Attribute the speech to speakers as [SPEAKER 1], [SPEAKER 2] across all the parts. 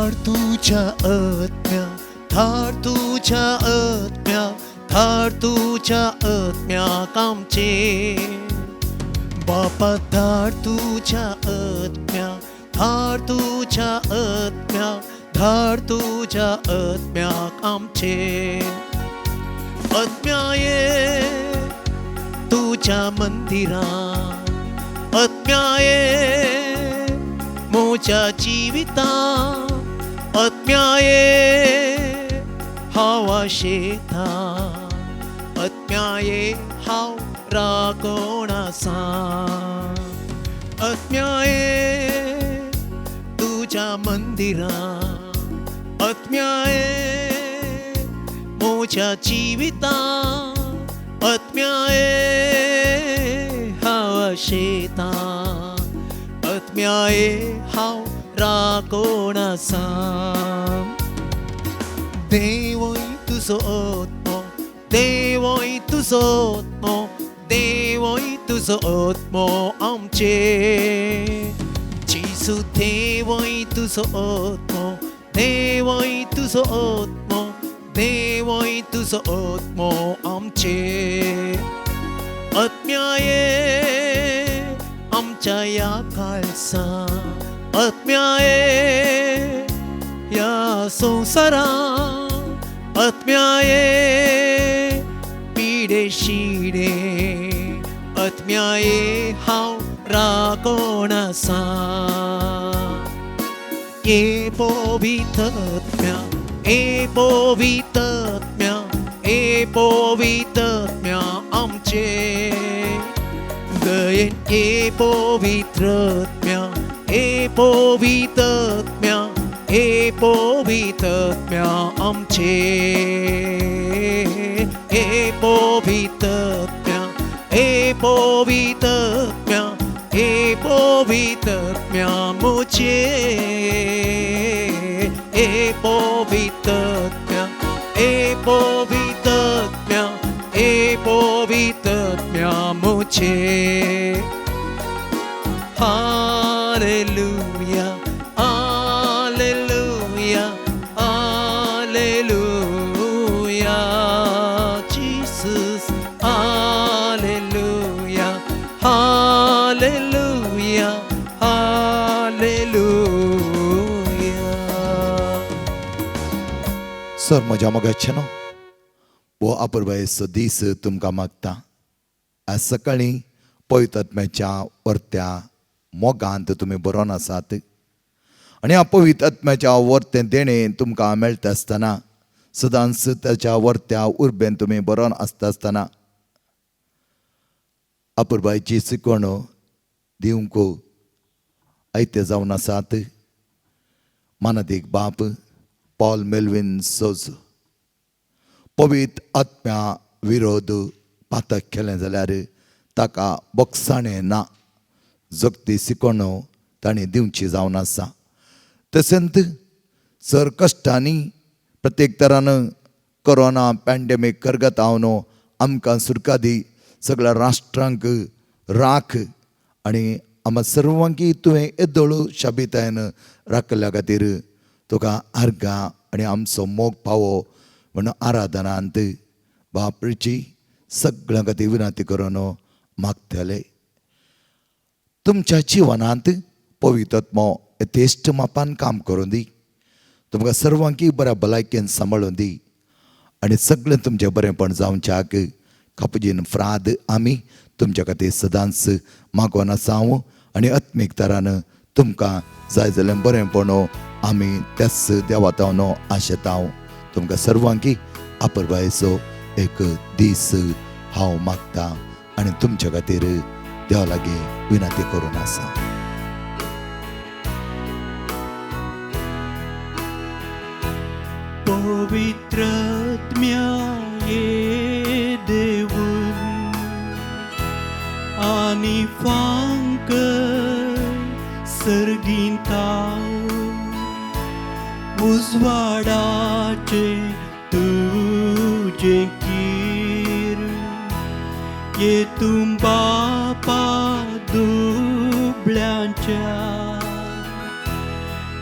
[SPEAKER 1] धाड तुझ्या आत्म्या, धाड तुझ्या आत्म्या, धाड तुझ्या आत्म्याक आमचे. बापा धाड तुझ्या आत्म्या, धाड तुझ्या आत्म्या, धाड तुझ्या आत्म्याक आमचे. आत्म्या ये तुझ्या मंदिरात, आत्म्या ये मोच्या जिवितांत, आत्म्या ये हांव आशेतां, आत्म्या ये हांव राखोन आसा. आत्म्या ये तुझ्या मंदिरात, आत्म्या ये मोच्या जिवितांत, आत्म्या ये हांव आशेतां, आत्म्या ये हांव राखोन आसा. देवोय तुजो आत्मो, देवोय तुजो आत्मो, देवोय तुजो आत्मो आमचे. जेजू देवोय तुजो आत्मो, देवोय तुजो आत्मो, देवोय तुजो आत्मो आमचे. आत्म्या ये आमच्या या काळजांत, आत्म्या ये या संवसारांत, आत्म्या ये पिडे शिडे, आत्म्या ये हांव राखोन आसा. ये पवित्र आत्म्या, ये पवित्र आत्म्या, ये पवित्र आत्म्या आमचे. दयेन ये पवित्र आत्म्या, ये पवित्र आत्म्या, ये पवित्र आत्म्या आमचे. ये पवित्र आत्म्या, ये पवित्र आत्म्या, ये पवित्र आत्म्या मोचे. ये पवित्र आत्म्या, ये पवित्र आत्म्या, ये पवित्र आत्म्या मोचे. Hallelujah, hallelujah, hallelujah, Jesus. Hallelujah, hallelujah, hallelujah.
[SPEAKER 2] सर म्हज्या मोगाचेनो वो अपुर्बायेचो दीस तुमकां मागता. आज सकाळी पवित्र आत्म्याच्या वर्त्या मोगांत तुमी बरोवन आसात आनी ह्या पवित्र आत्म्याच्या वर्तें देणें तुमकां मेळटा आसतना सदांच त्याच्या वर्त्या उर्बेन तुमी बरोवन आसता आसतना अपुर्बायेची शिकवण दिवंक आयते जावन आसात. मानदीक बाप पॉल मेल्विन सोज. पवित्र आत्म्या विरोध पातक केलें जाल्यार ताका बोगसाणें ना, जगती शिकवण ताणें दिवची जावन आसा. तशेंच सर कश्टांनी प्रत्येक तरान कोरोना पॅन्डेमीक करगत हांवन आमकां सुरका दी, सगळ्या राष्ट्रांक राख आनी आम्हा सर्वांकी तुवें येदोळ शाबितायेन राखल्या खातीर तुका आर्गां आनी आमचो मोग पावो म्हूण आराधनांत बापची सगळ्यां खातीर विनंती करून मागतले. तुमच्या जिवनांत पवित्र आत्मो यथेश्ट मापान काम करून दी. तुमकां सर्वांकी बऱ्या भलायकेन सांबाळून दी आनी सगळें तुमचें बरेंपण जावच्याक खापजीन फ्राद आमी तुमच्या खातीर सदांच मागोन आसांव आनी आत्मीक तरान तुमकां जाय जाल्यार बरेंपण आमी त्याच देवातावन आशेतांव. तुमकां सर्वांकी अपुर्बायेचो एक दीस हांव मागता आनी तुमच्या खातीर देवा लागीं विनंती करून आसा.
[SPEAKER 1] पवित्र आत्म्या ये देवून आनी फांक सर्गिंता उजवाडाचे तुझे कीर येतून बापा दुबळ्यांच्या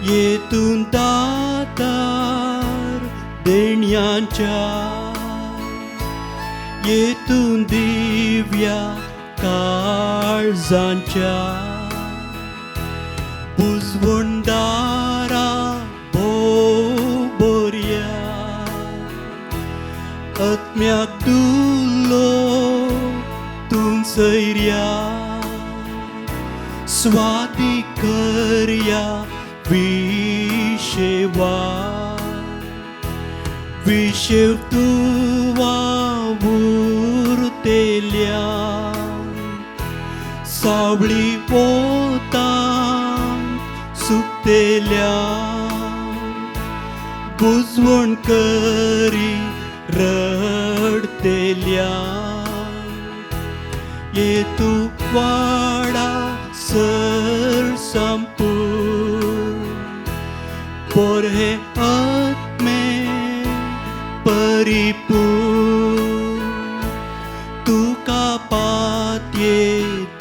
[SPEAKER 1] येतून दातार देण्यांच्या, येतून दिव्या काळजांच्या, बुजवणदारा भोवभोरया, आत्म्याक दुलो तुमसैर्या, स्वाती करया विशेवा, विशेव तुवा उरतेल्या, सावळी पोतां सुकतेल्या, बुजवण करी रडतेल्या, येतू वाडा सर संपूर, por हे आत्मे परिपूर, तुका पातये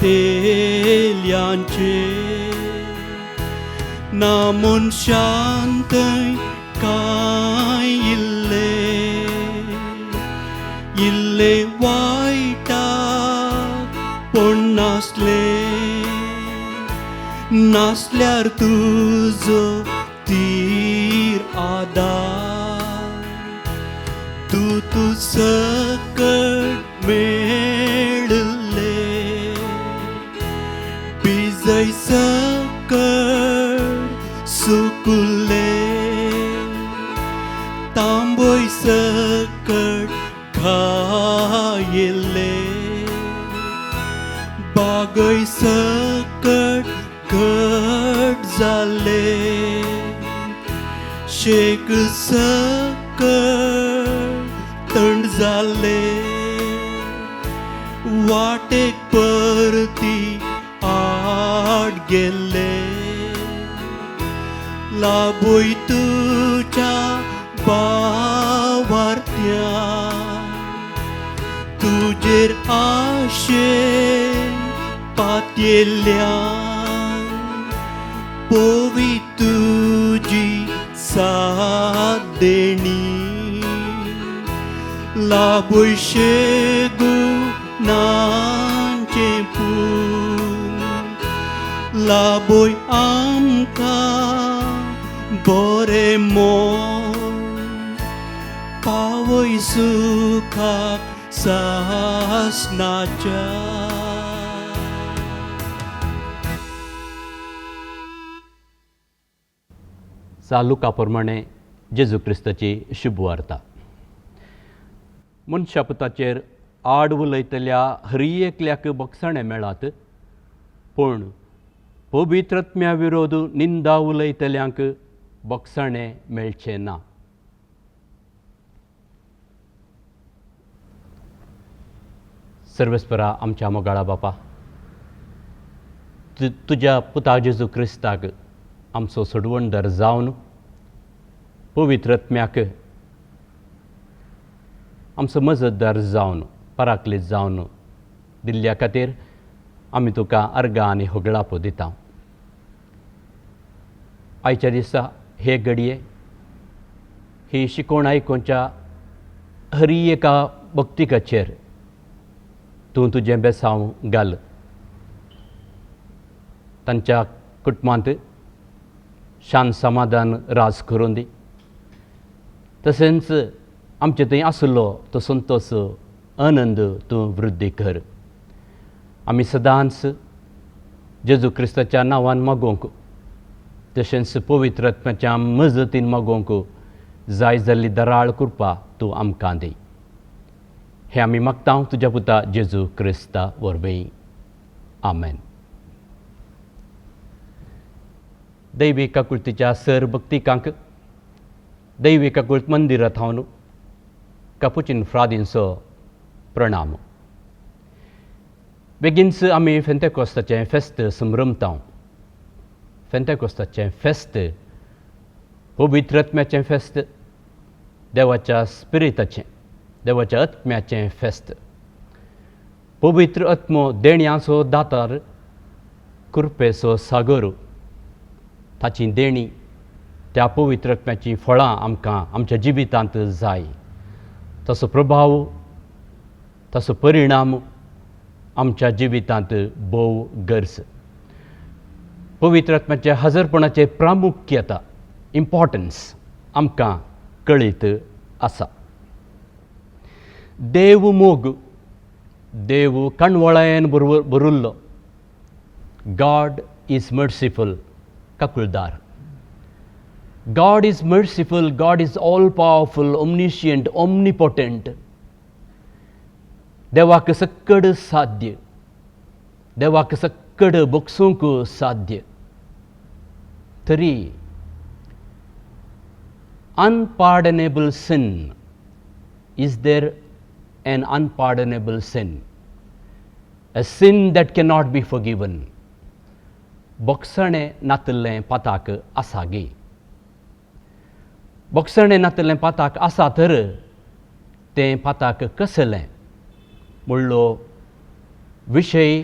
[SPEAKER 1] तेल्यांचे, नामून शांतय काय इल्ले, इल्ले वाईटाक पण नासले, नासल्यार तुजो तीर आदार, तू सकट मेळले, बिजय सकट सुकुले, तांबोय सकट खायले, बागय सकट घट जाले, शेक सकट थंड जाले, वाटेक परती आड गेले, लाबोय तुझ्या बावार्थ्या, तुजेर आशेन पातयेल्या, पोवी तुजी साथ देणी, लाबोय शेगू नांचे पूर, लाबोय आमकां बरे मोल, पावय सुखाक सासनाच्या.
[SPEAKER 3] चालुकाप्रमाणे जेजू क्रिस्ताची शुभ वार्ता. मनशा पुताचेर आड उलयतल्या हर एकल्याक बक्षणे मेळात, पूण पवित्रत्म्या विरोध निंदा उलयतल्यांक बक्षणे मेळचें ना. सर्वेस्परा आमच्या मोगाळा बापा, तुज्या पुता जेजू क्रिस्ताक आमचो सोडवणदार जावन, पवित्रत्म्याक आमचो मजतदार जावन, पराक्लीत जावन दिल्ल्या खातीर आमी तुका अर्गां आनी होगळापो दिता. आयच्या दिसा हे घडये ही शिकोवण आयकोवच्या हर एका भक्तिकाचेर तूं तुजें बेसांव घाल. तांच्या कुटुंबांत शांत समाधान राज करून दी. तशेंच आमचे थंय आसलो तो संतोश आनंद तूं वृद्धी कर. आमी सदांच जेजू क्रिस्ताच्या नांवान मागोवंक, तशेंच पवित्र आत्म्याच्या मजतीन मागोवंक जाय जाल्ली दराळ कृपा तूं आमकां दी. हे आमी मागता तुज्या पुता जेजू क्रिस्ता वरवीं. आमेन. दैवीक काकुळतीच्या सर भक्तिकांक दैवीक काकुळत मंदिरांत हांव कापुचीन फ्रादींचो प्रणाम. बेगीनच आमी फेंतेकोस्ताचें फेस्त संभ्रमता. फेंतेकोस्ताचें फेस्त पवित्र आत्म्याचें फेस्त, देवाच्या स्पिरिताचें, देवाच्या आत्म्याचें फेस्त. पवित्र आत्मो देणयाचो दातार, कृपेचो सागर, ताची देणी त्या पवित्र आत्म्याची फळां आमकां आमच्या जिवितांत जाय, तसो प्रभाव तसो परिणाम आमच्या जिवितांत भोव गरज. पवित्र आत्म्याच्या हजरपणाचे प्रामुख्यता इम्पॉर्टन्स आमकां कळीत आसा. देव मोग, देव कणवळायेन बरुल्लो. गॉड इज मर्सिफुल, ककुळदार. God is merciful, God is all powerful, omniscient, omnipotent. देवाक सक्कड साध्य, देवाक सक्कड बोगसूंक साध्य. तरी unpardonable sin, is there an unpardonable sin? A sin that cannot be forgiven. बोगसणे नातल्लें पाताक आसा गे. बोगसणें नातलें पाताक आसा तर तें पाताक कसलें म्हणलो विशय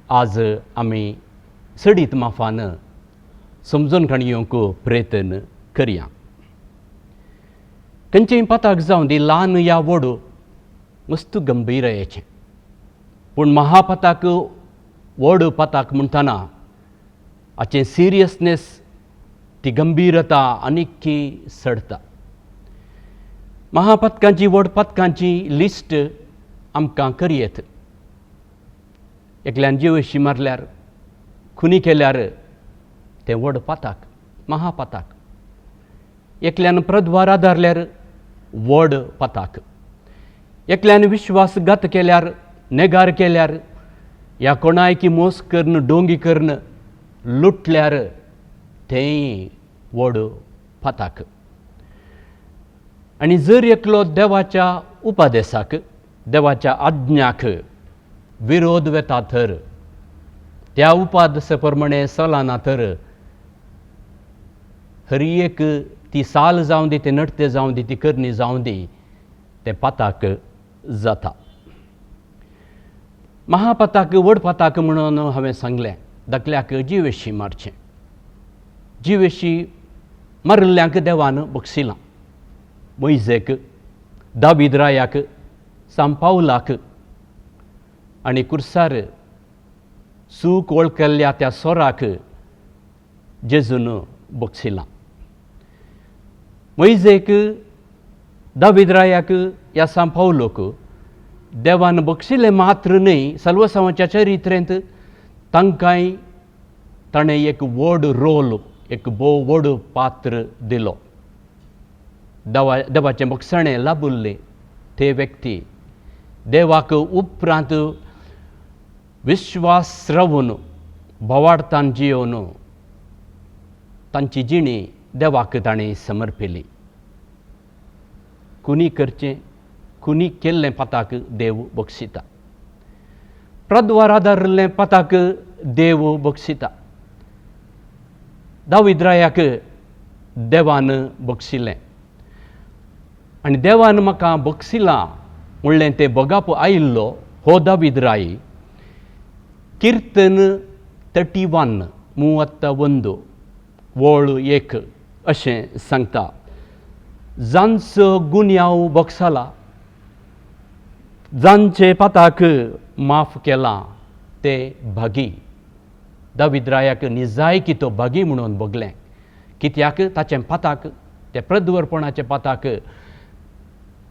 [SPEAKER 3] आज आमी सडीत माफान समजून घेवंक प्रयत्न करया. खंयचेय पाताक जावं दी ल्हान या व्हड मस्त गंभीरयेचें, पूण महापाताक व्हड पाताक म्हणटना हाचें सिरियसनेस, ती गंभीरता आनिकी सडता. महापतकांची व्हड पतकांची लिस्ट आमकां करयेत. एकल्यान जीवशी मारल्यार, खुनी केल्यार तें व्हड पाताक, महापाताक. एकल्यान प्रद्वार आदारल्यार व्हड पाताक. एकल्यान विश्वासघात केल्यार, नेगार केल्यार, या कोणायकी मोस करन, डोंगी करन लुटल्यार तेंय व्हड पाताक. आनी जर एकलो देवाच्या उपादेशाक, देवाच्या आज्ञाक विरोध वेता तर, त्या उपादेशा प्रमाणे चलना तर हरी एक ती साल जावं दी, ते नडते जावं दी, ती करणी जावं दी, ते पाताक जाता. महापाताक व्हड पाताक म्हणून हांवें सांगलें, धाकल्याक जिवेशी मारचें. जिवेशी मारिल्ल्यांक देवान बक्षिलां. मोइजेक, दावीद रायाक, सांपावलाक आनी कुर्सार सूक वळखल्या त्या सोराक जेजून बक्षिलां. मोइजेक, दावीद रायाक, या सांपावलोक देवान बक्षिलें मात्र न्हय, सर्वसमाच्या चरित्रेंत तांकांय ताणें एक व्हड रोल, एक भोव व्हड पात्र दिलो. देवाचें बक्षणें लाबुल्लें ते व्यक्ती देवाक उपरांत विश्वास रावून भवार्थान जियोवन तांची जिणी देवाक ताणें समर्पिली. खुनी करचें, खुनी केल्लें पाताक देव बक्षिता. प्रद्वार आदारिल्लें पाताक देव बक्षिता. दावीद रायाक देवान बक्षिलें. आनी देवान म्हाका बक्षिलां म्हणलें तें बगाप आयिल्लो हो दावीद राय कीर्तन 31 31 वळ 1 अशें सांगता. जांचो गुन्यांव बक्षला, जांचे पाताक माफ केलां ते भागी. दावीद रायाक निजायकी तो भागी म्हणून बगलें, कित्याक ताचें पाताक, ते प्रद्वरपणाचें पाताक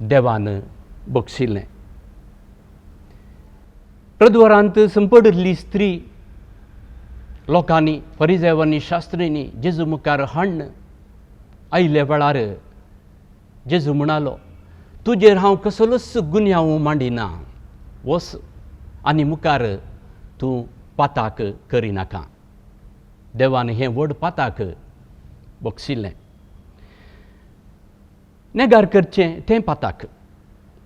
[SPEAKER 3] देवान बक्षिल्लें. प्रद्वारांत संपडिल्ली स्त्री लोकांनी, फरिसेवांनी, शास्त्रींनी जेजू मुखार हाडन आयिल्ल्या वेळार जेजू म्हणालो, तुजेर हांव कसलोच गुन्यांव मांडिना, वच आनी मुखार तूं पाताक करिनाका. देवान हें व्हड पाताक बक्षिल्लें. नेगार करचें तें पाताक.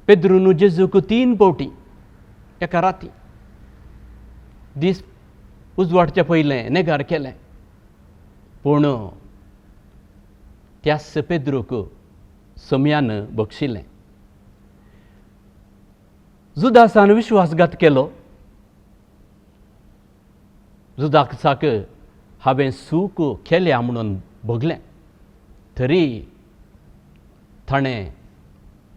[SPEAKER 3] पेद्रून जेजूक 3 फावटी एका राती दीस उजवाडच्या पयलें नेगार केलें. पूण त्याच पेद्रूक समयान बक्षिल्लें. जुदासान विश्वासघात केलो. जुदासाक हांवें सूक केल्या म्हणून बगलें. तरी ताणें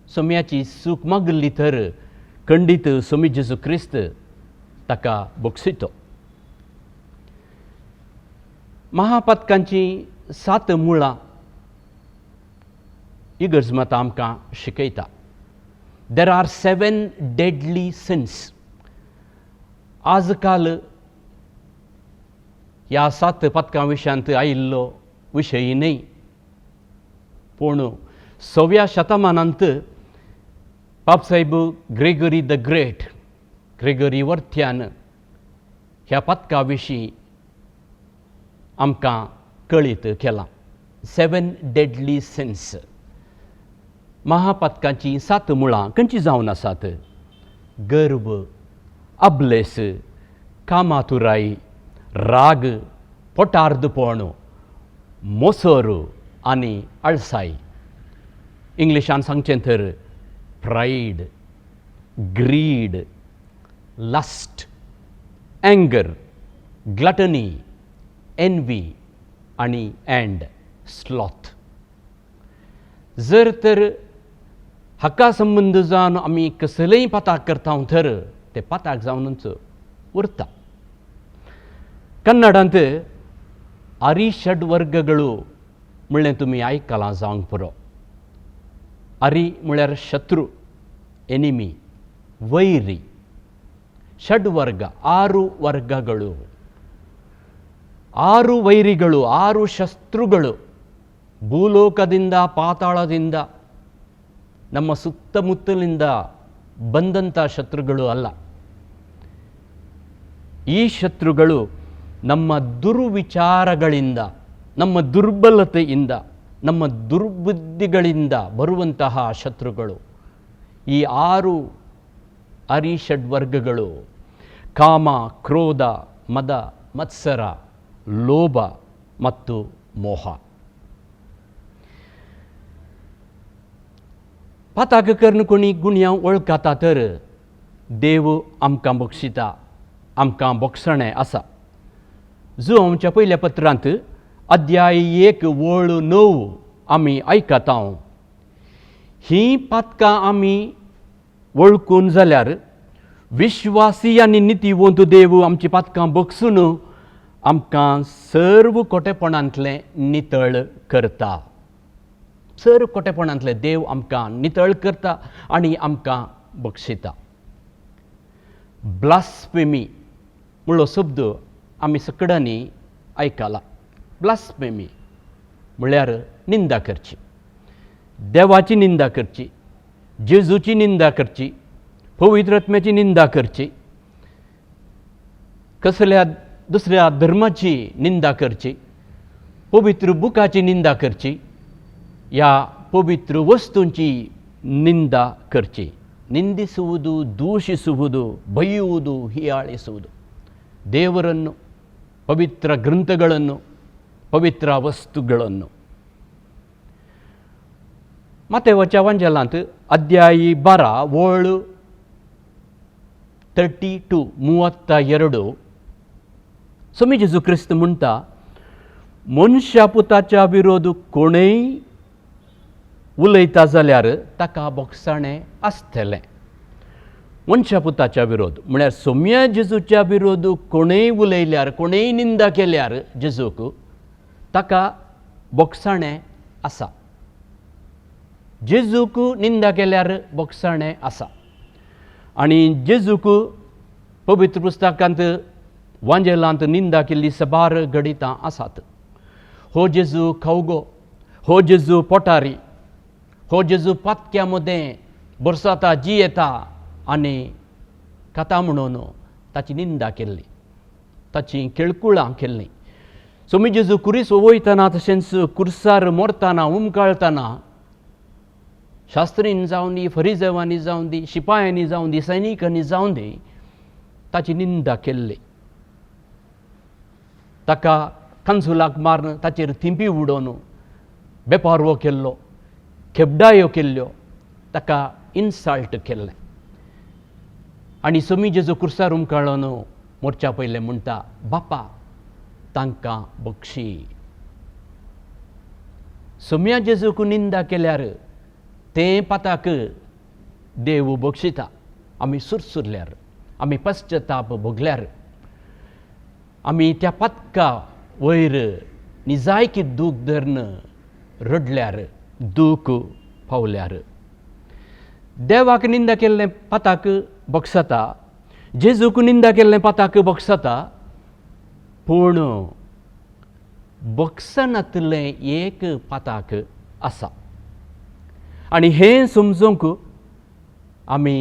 [SPEAKER 3] सोम्याची सूख मागली तर खंडीत सोमी जेजू क्रिस्त ताका बक्षितो. महापातकांची 7 मुळां इगर्ज मत आमकां शिकयता. There are 7 deadly since. आजकाल ह्या 7 पथकां विशयांत आयिल्लो विशय न्ही, पूण 6व्या शतमानांत पापसाहेब ग्रेगरी द ग्रेट, ग्रेगरी वर्त्यान ह्या पथका विशीं आमकां कळीत केलां. 7 डेडली सिन्स. महापातकांची 7 मुळां खंयची जावन आसात? गर्व, अबलेस, कामातुराई, राग, पोटार्दपण, मोसोर आनी आळसाय. इंग्लिशान सांगचें तर pride, greed, lust, anger, gluttony, envy आनी एंड स्लॉथ. जर तर हाका संबंद जावन आमी कसलेय पाताक करता तर ते पाताक जावनूच उरता. कन्नडांत आरिषड्वर्गಗಳು म्हणलें तुमी आयकलां जावंक पुरो. आरी म्हळ्यार शत्रू, एनिमी, वैरी. षड्वर्ग 6 ವರ್ಗಗಳು, 6 ವೈರಿಗಳು, 6 ಶತ್ರುಗಳು. ಭೂಲೋಕದಿಂದ ಪಾತಾಳದಿಂದ ನಮ್ಮ ಸುತ್ತಮುತ್ತಲಿಂದ ಬಂದಂಥ ಶತ್ರುಗಳು ಅಲ್ಲ. ಈ ಶತ್ರುಗಳು ನಮ್ಮ ದುರ್ವಿಚಾರಗಳಿಂದ, ನಮ್ಮ ದುರ್ಬಲತೆಯಿಂದ, ನಮ್ಮ ದುರ್ಬುದ್ಧಿಗಳಿಂದ ಬರುವಂತಹ ಶತ್ರುಗಳು. ಈ 6 ಅರಿಷಡ್ವರ್ಗಗಳು ಕಾಮ, ಕ್ರೋಧ, ಮದ, ಮತ್ಸರ, ಲೋಭ ಮತ್ತು ಮೋಹ. पाताक करून कोणी गुणयां वळखता तर देव आमकां बक्षिता, आमकां बक्षणें आसा. जो आमच्या पयल्या पत्रांत अध्याय 1 वळ 9 आमी आयकता. ही पातकां आमी वळखून जाल्यार विश्वासी आनी नितीवंत देव आमची पातकां बक्षून आमकां सर्व खोटेपणांतलें नितळ करता. सर्व खोटेपणांतले देव आमकां नितळ करता आनी आमकां बक्षिता. ब्लास्फेमी म्हणलो शब्द आमी सकडांनी आयकला. ब्लास्फेमी म्हळ्यार निंदा करची, देवाची निंदा करची, जेजूची निंदा करची, पवित्र आत्म्याची निंदा करची, कसल्या दुसऱ्या धर्माची निंदा करची, पवित्र बुकाची निंदा करची, या ಪವಿತ್ರ ವಸ್ತುಂಚಿ ನಿಂದ ಕರ್ಚಿ. ನಿಂದಿಸುವುದು, ದೂಷಿಸುವುದು, ಬೈಯುವುದು, ಹೀಯಾಳಿಸುವುದು. ದೇವರನ್ನು, ಪವಿತ್ರ ಗ್ರಂಥಗಳನ್ನು, ಪವಿತ್ರ ವಸ್ತುಗಳನ್ನು. ಮತ್ತೆ ವಚವಂಜಲಾಂತ ಅಧ್ಯಾಯ 12 ವळ 32 स्वामी जेजू क्रिस्त म्हणटा, मनशा पुताच्या विरोध कोणेय उलयता जाल्यार ताका बोगसाणें आसतलें. मनशा पुताच्या विरोध म्हळ्यार सोम्या जेजूच्या विरोध कोणेय उलयल्यार, कोणेय निंदा केल्यार जेजूक ताका बोगसाणें आसा. जेजूक निंदा केल्यार बोगसाणें आसा. आनी जेजूक पवित्र पुस्तकांत वांजेलांत निंदा केल्ली सबार गडितां आसात. हो जेजू खवगो, हो जेजू पोटारी, हो जेजू पातक्या मदें बरसाता जी येता आनी खाता म्हणून ताची निंदा केल्ली, ताची केळकुळां केल्लीं. सोमी जेजू कुरीस वयतना, तशेंच कुर्सार मोरतना, उमकाळतना शास्त्रीन जावन दी, फरिजेवांनी जावन दी, शिपायांनी जावन दी, सैनिकांनी जावन दी ताची निंदा केल्ली. ताका कंसुलाक मारून ताचेर थिंपी उडोवन बेपारवो केल्लो, खेबडायो केल्ल्यो, ताका इन्सल्ट केल्लें. आनी सोमी जेजू कुर्सार उमकाळून मोरच्या पयलें म्हणटा, बापा तांकां बक्षी. सोम्या जेजूक निंदा केल्यार तें पाताक देव बक्षिता. आमी सुरसुरल्यार, आमी पश्चाताप भोगल्यार, आमी त्या पत्का वयर निजायकी दूख धरून रडल्यार, दूख पावल्यार देवाक निंदा केल्लें पाताक बक्षता, जेजूक निंदा केल्लें पाताक बक्षता. पूण बक्षणांतलें एक पाताक आसा. आनी हें समजूंक आमी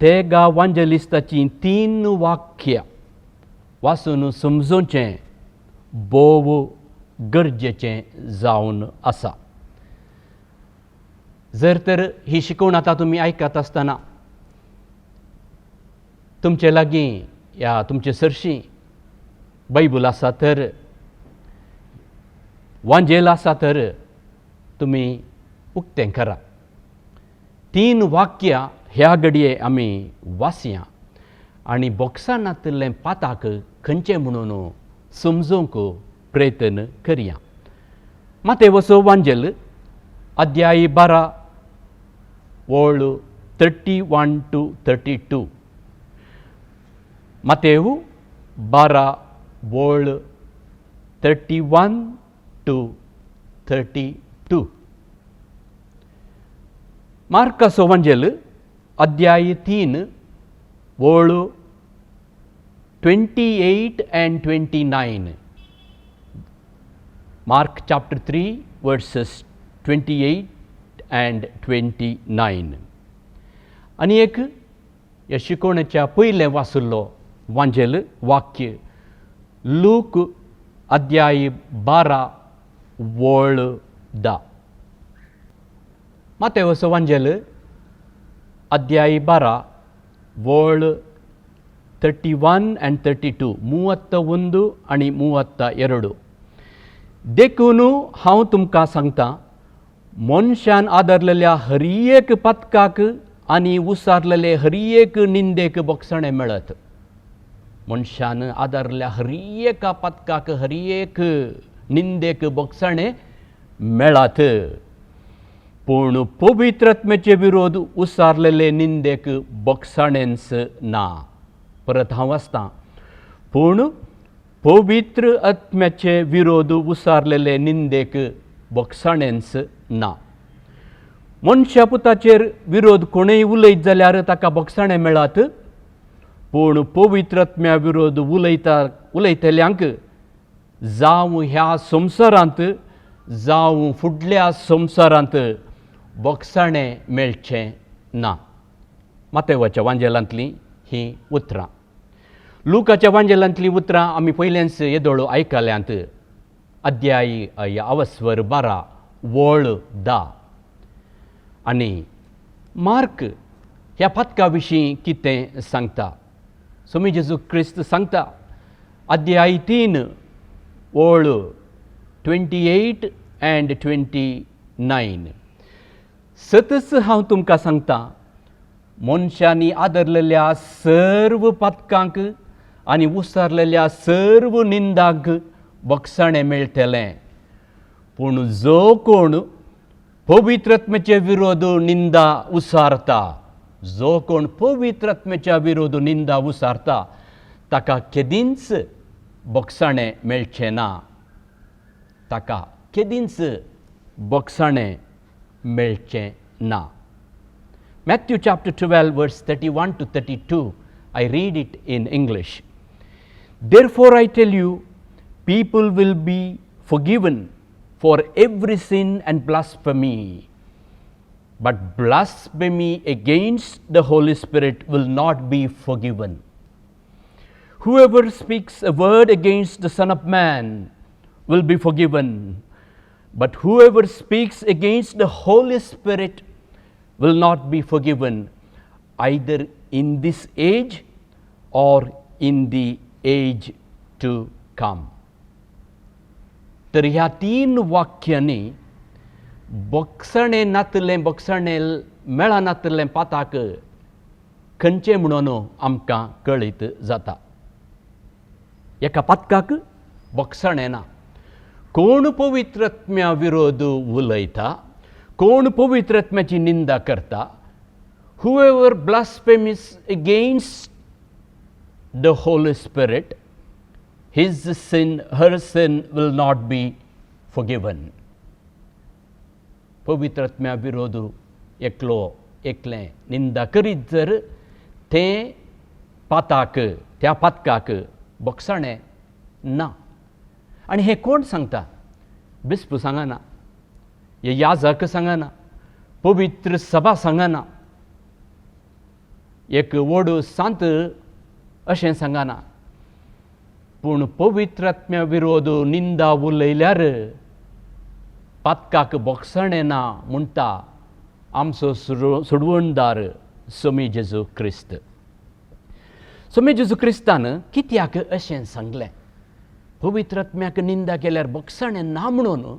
[SPEAKER 3] ते वांजलिस्ताची 3 वाक्यां वाचून समजोवचें बोव गरजेचें जावन आसा. जर तर ही शिकवण आतां तुमी आयकत आसतना तुमचे लागीं या तुमचे सरशीं बायबल आसा तर, वांजेल आसा तर तुमी उक्तें करा. 3 वाक्यां ह्या घडये आमी वाचया आनी बॉक्सांतलें पाताक खंयचें म्हणून समजूंक प्रयत्न करया. मातेवचो वांजेल अध्याय 12 वळ 31 to 32. मातेव 12 वळ 31 to 32. मार्काचो वांजेल अध्याय 3 वळ 28 and 29. Mark chapter 3 verses 28 and 29. आनी एक ह्या शिकवणेच्या पयलें वाचुल्लो वांजेल वाक्य लूक अध्याय 12 वळ 10. मातेवचो वांजेल अध्याय 12 वळ 31 and 32, 31 आनी 32. देखून हांव तुमकां सांगतां, मनशान आदारलेल्या हरियेक पत्काक आनी उसारलेले हरियेक निंदेक बक्षणे मेळत. मनशान आदारल्या हरियेका पत्काक हरियेक निंदेक बक्षणे मेळत. पूण पवित्र आत्म्याचे विरोध उसारलेले निंदेक बक्षणेंच ना. परत हांव वाचतां. पूण पवित्र आत्म्याचे विरोध उसारलेले निंदेक बक्षणेंच ना. मनशा पुताचेर विरोध कोणूय उलयत जाल्यार ताका बक्षणे मेळत. पूण पवित्र आत्म्या विरोध उलयतल्यांक जावं ह्या संवसारांत जावं फुडल्या संवसारांत बक्षणे मेळचें ना. मातेवाच्या वांजेलांतलीं ही उतरां. लुकाच्या वांजेलांतलीं उतरां आमी पयलेंच येदोळो आयकल्यांत. अध्याय अवस्वर 12 वळ 10. आनी मार्क ह्या पत्का विशीं कितें सांगता. सोमी जेजू क्रिस्त सांगता अध्याय 3 वळ 28 and 29. सतच हांव तुमकां सांगतां, मनशांनी आदरलेल्या सर्व पत्कांक आनी उसारलेल्या सर्व निंदांक बक्षणे मेळटलें. पूण जो कोण पवित्र आत्म्याचे विरोध निंदा उसारता, जो कोण पवित्र आत्म्याच्या विरोध निंदा उसारता ताका केदींच बक्षणे मेळचें ना. ताका केदींच बक्षणे मेळचें ना. Matthew chapter 12 verse 31 to 32. I read it in English. Therefore I tell you, people will be forgiven for every sin and blasphemy, but blasphemy against the Holy Spirit will not be forgiven. Whoever speaks a word against the Son of Man will be forgiven, but whoever speaks against the Holy Spirit will not be forgiven, either in this age or in the age to come. तर ह्या 3 वाक्यांनी बक्षणे नातलें बक्षणे मेळनातलें पाताक खंयचें म्हणून आमकां कळीत जाता. एका पातकाक बक्षणे ना. कोण पवित्रात्म्या विरोध उलयता, कोण पवित्रात्म्याची निंदा करता, whoever blasphemes against the Holy Spirit, his sin, her sin will not be forgiven. पवित्रात्म्या विरोध एकलें निंदा करीत जर तें त्या पातकाक बोगसाणें ना. आनी हें कोण सांगता? बिस्प सांगना, हे याजक सांगना, पवित्र सभा सांगना, एक व्हड सांत अशें सांगना. पूण पवित्रात्म्या विरोध निंदा उलयल्यार पातकाक बोगसाणें ना म्हणटा आमचो सोडवणदार स्वामी जेजू क्रिस्त. स्वामी जेजू क्रिस्तान कित्याक अशें सांगलें? पवित्रात्म्याक निंदा केल्यार बोगसाणें ना म्हणून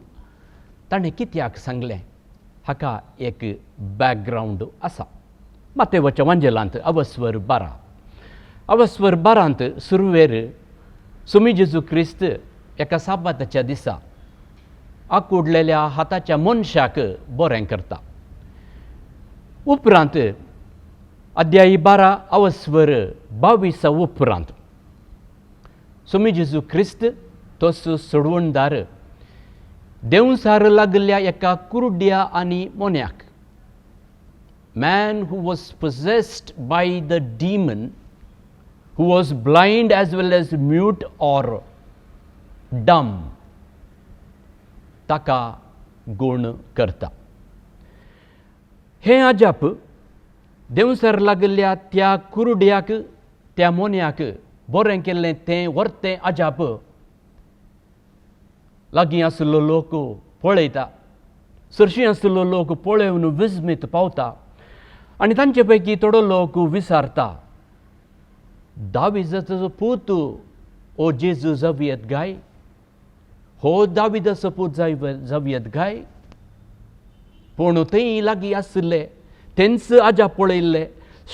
[SPEAKER 3] ताणें कित्याक सांगलें? हाका एक बॅकग्रावंड आसा. मातेवाच्या वांजेलांत अवस्वर 12. अवस्वर 12 सुरवेर स्वामी जेजू क्रिस्त एका साबाताच्या दिसा आकुडलेल्या हाताच्या मनशाक बरें करता. उपरांत अध्यायी 12 अवस्वर 22 उपरांत स्वामी जेजू क्रिस्त तोच सोडवणदार देंवसार लागल्या एका कुरुड्या आनी मोन्याक, man who was possessed by the demon, who was blind as well as mute or dumb, ताका गुण करता. हें अजाप देंवसार लागल्या त्या कुरुड्याक, त्या मोन्याक बरें केल्लें तें व्हरतें अजाप लागीं आसलो लोक पळयता, सरशी आसलो लोक पळोवन विस्मीत पावता. आनी तांचे पैकी थोडो लोक विचारता, दाविदाचो पूत ओ जेजू जावयेत गाय? हो दाविदाचो पूत जावयेत गाय? पूण थंय लागीं आसले तेंच अजाप पळयल्ले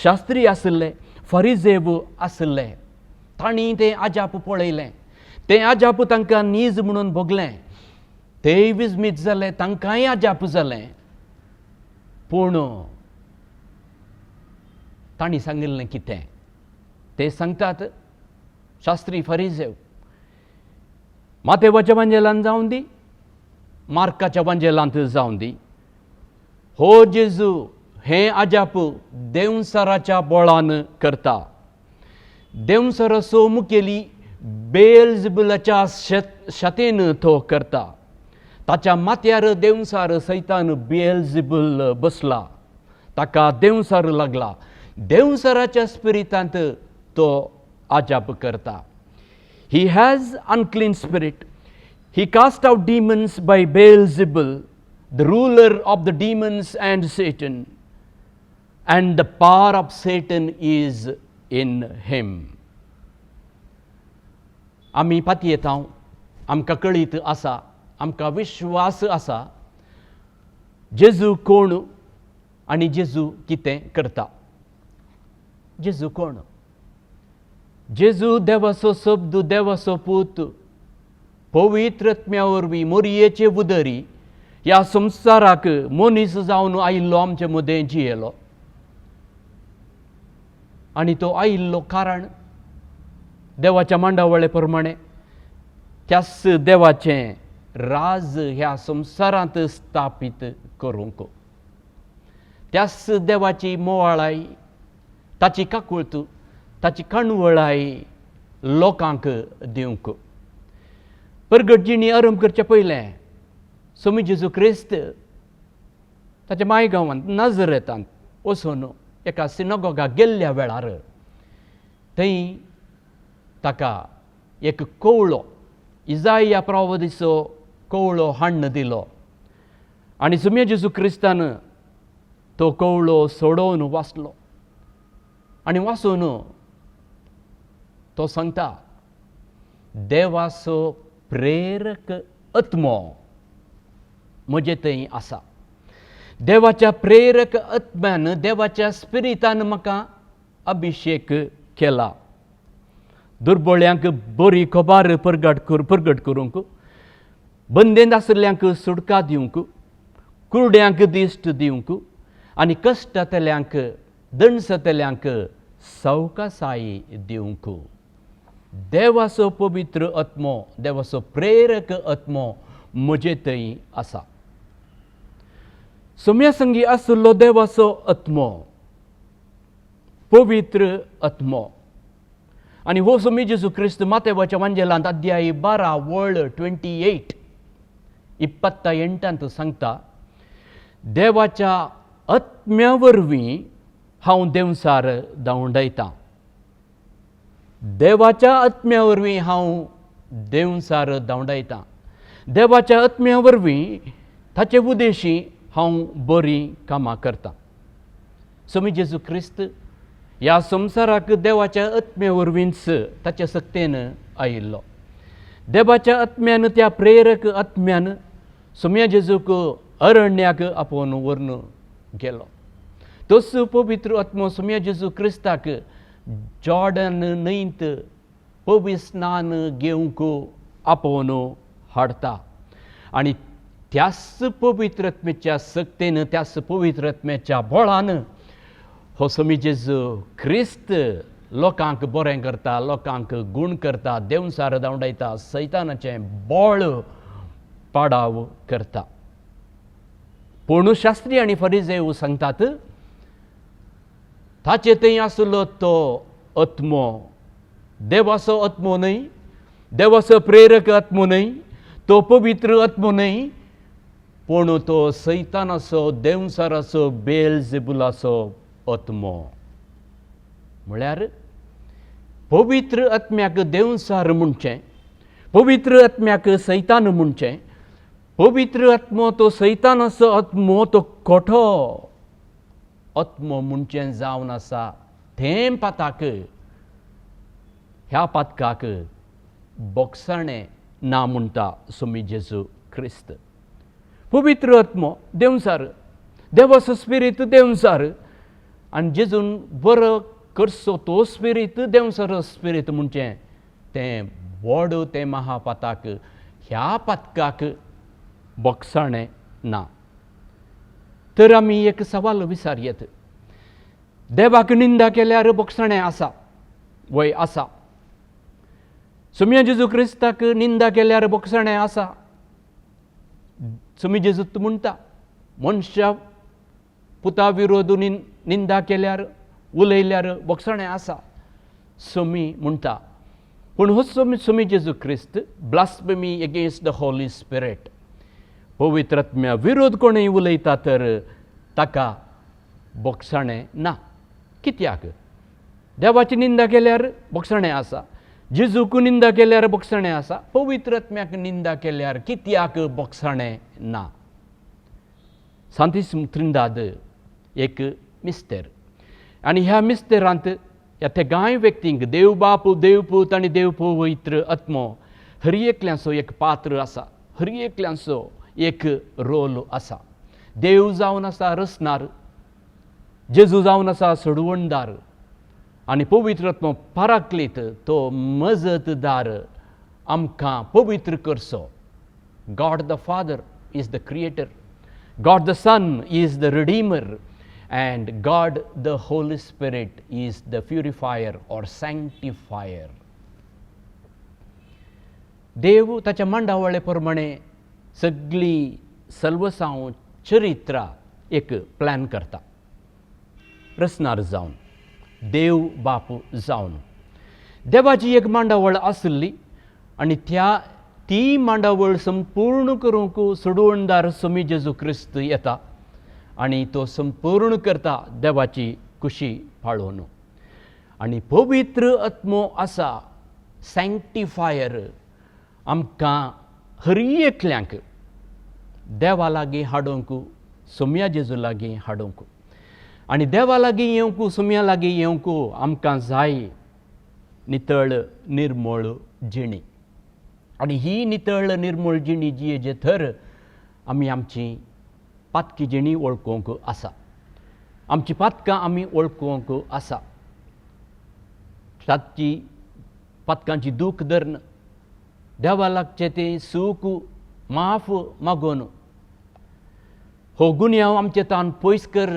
[SPEAKER 3] शास्त्री आसले, फरिजेव आसले. तांणी तें अजाप पळयलें. तें अजाप तांकां नीज म्हणून भोगलें. तेय विस्मीत जाले, तांकांय अजाप जालें. पूण तांणी सांगिल्लें कितें? ते सांगतात, शास्त्री फरिजेव, मातेवाच्या वांजेलांत जावं दी, मार्काच्या वांजेलांत जावं दी, हो जेजू हें अजाप देंवसाराच्या बोळान करता. देंवसाराचो मुखेली बेलझेबुलाच्या शातेन तो करता. ताच्या माथ्यार देंवसार सैतान बेलझेबूल बसला. ताका देंवसार लागला. देंवसाराच्या स्पिरितांत तो अजाप करता. He has unclean spirit. He cast out demons by Beelzebul, the ruler of the demons and Satan, and the power of Satan is in him. आमी पातयेता, आमकां कळीत आसा, आमकां विश्वास आसा जेजू कोण आनी जेजू कितें करता. जेजू कोण? जेजू देवाचो शब्द, देवाचो पूत, पवित्र आत्म्या वरवीं मोरयेचे उदरी ह्या संवसाराक मनीस जावन आयिल्लो आमचे मदें जियेलो. आनी तो आयिल्लो कारण देवाच्या मांडावळे प्रमाणे त्याच देवाचें राज ह्या संवसारांत स्थापीत करूंक, त्याच देवाची मोवाळाय, ताची काकुळट, ताची कणवळाय लोकांक दिवंक. परगटजिणी आरंभ करचे पयलें स्वामी जेजू क्रिस्त ताच्या मायगांवांत नाजरेतांत वचून एका सिनगोगाक गेल्ल्या वेळार थंय ताका एक कवळो, इजाया प्रवादीचो कवळो हाडून दिलो. आनी स्वामी जेजू क्रिस्तान तो कवळो सोडोवन वाचलो. आनी वाचून तो सांगता, देवाचो प्रेरक आत्मो म्हजे थंय आसा. देवाच्या प्रेरक आत्म्यान, देवाच्या स्पिरितान म्हाका अभिशेक केला. दुर्बळ्यांक बरी खबर प्रगट करूंक, बंदेंत आशिल्ल्यांक सुटका दिवंक, कुरड्यांक दिश्ट दिवंक आनी कश्टांतल्यांक दणसतल्यांक सवकासायी दिवंक. देवाचो पवित्र आत्मो, देवाचो प्रेरक आत्मो म्हजे थंय आसा. सोम्या संगी आशिल्लो देवाचो आत्मो, पवित्र आत्मो. आनी हो सोमी जेजू क्रिस्त मातेवाच्या वांजेलांत अध्याय 12 वर्ड 28 28 सांगता, देवाच्या आत्म्या वरवीं हांव देंवसार धांवडायतां. देवाच्या आत्म्या वरवीं हांव देंवसार धांवडायतां. देवाच्या आत्म्या वरवीं ताचे उद्देशी हांव बरीं कामां करतां. सोमी जेजू क्रिस्त ह्या संवसाराक देवाच्या आत्म्या वरवींच ताच्या सक्तेन आयिल्लो. देवाच्या आत्म्यान, त्या प्रेरक आत्म्यान सोम्या जेजूक अरण्याक आपोवन व्हरून गेलो. तोच पवित्र आत्मो सोम्या जेजू क्रिस्ताक जॉर्डन न्हंयत पवित्र स्नान घेवंक आपोवन हाडटा. आनी त्याच पवित्र आत्म्याच्या सक्तेन, त्याच पवित्र आत्म्याच्या बळान हो सोमी जेजू क्रिस्त लोकांक बरें करता, लोकांक गूण करता, देंवसार धांवडायता, सैतानाचें बळ पाडाव करता. पूण शास्त्री आनी फरिजेव सांगतात, ताचे थंय आसलो तो आत्मो देवाचो आत्मो न्हय, देवाचो प्रेरक आत्मो न्हय, तो पवित्र आत्मो न्हय, पूण तो सैतानाचो, देंवसाराचो, बेलजेबुलाचो आत्मो. म्हळ्यार पवित्र आत्म्याक देंवसार म्हणचें, पवित्र आत्म्याक सैतान म्हणचें, पवित्र आत्मो तो सैतानाचो आत्मो, तो खोटो आत्मो म्हणचें जावन आसा. थें पाताक, ह्या पातकाक बोगसाणें ना म्हणटा सोमी जेजू क्रिस्त. पवित्र आत्मो देंवसार, देवाचो स्पिरीत देंवसार, आनी जेजून बरो करचो तो स्पिरीत देंवसार स्पिरीत म्हणचें तें व्हड तें महापाताक, ह्या पातकाक बोगसाणें ना. तर आमी एक सवाल विचारयेत, देवाक निंदा केल्यार बोगसाणें आसा? वय आसा. सोम्या जेजू क्रिस्ताक निंदा केल्यार बोगसाणें आसा? सोमी जेजू म्हणटा, मनशा पुता विरोध निंदा केल्यार, उलयल्यार बोगसाणें आसा. सोमी म्हणटा. पूण हो सोमी जेजू क्रिस्त blasphemy against the holy spirit, पवित्र आत्म्या विरोध कोणूय उलयता तर ताका बोगसाणें ना. कित्याक? देवाची निंदा केल्यार बोगसाणें आसा, जेजूक निंदा केल्यार बोगसाणें आसा, पवित्र आत्म्याक निंदा केल्यार कित्याक बोगसाणें ना? सांतीसिम त्रिंदाद एक मिस्तेर, आनी ह्या मिस्तेरांत ह्या तेगाय व्यक्तींक देव बाप, देव पूत आनी देव पवित्र आत्मो हर एकल्याचो एक पात्र आसा, हर एकल्याचो एक रोल आसा. देव जावन आसा रचणार, जेजू जावन आसा सोडवणदार, आनी पवित्र आत्मो पाराक्लीत, तो मजतदार आमकां पवित्र करचो. God the father is the creator, God the Son is the Redeemer, and God the Holy Spirit is the purifier or sanctifier. देव ताच्या मांडावळे प्रमाणे सगळी सर्वसांव चरित्रां एक प्लॅन करता. रचणार जावन, देव बाप जावन. देवाची एक मांडावळ आसली आनी ती मांडावळ संपूर्ण करूंक सोडवणदार सोमी जेजू क्रिस्त येता आनी तो संपूर्ण करता देवाची खुशी पाळून. आनी पवित्र आत्मो आसा सँक्टिफायर, आमकां हर एकल्यांक देवा लागीं हाडूंक, सोम्या जेजू लागीं हाडूंक. आनी देवा लागीं येवंक, सोम्या लागीं येवंक आमकां जाय नितळ निर्मळ जिणी. आनी ही नितळ निर्मळ जिणी जी हेजे थर आमी आमची पातकी जिणी वळखूंक आसा, आमची पातकां आमी वळखूंक आसा. पातकांची दूख धरण देवा लागचें तें सूख माफ मागून हो गुन्यांव आमचे तान पयस कर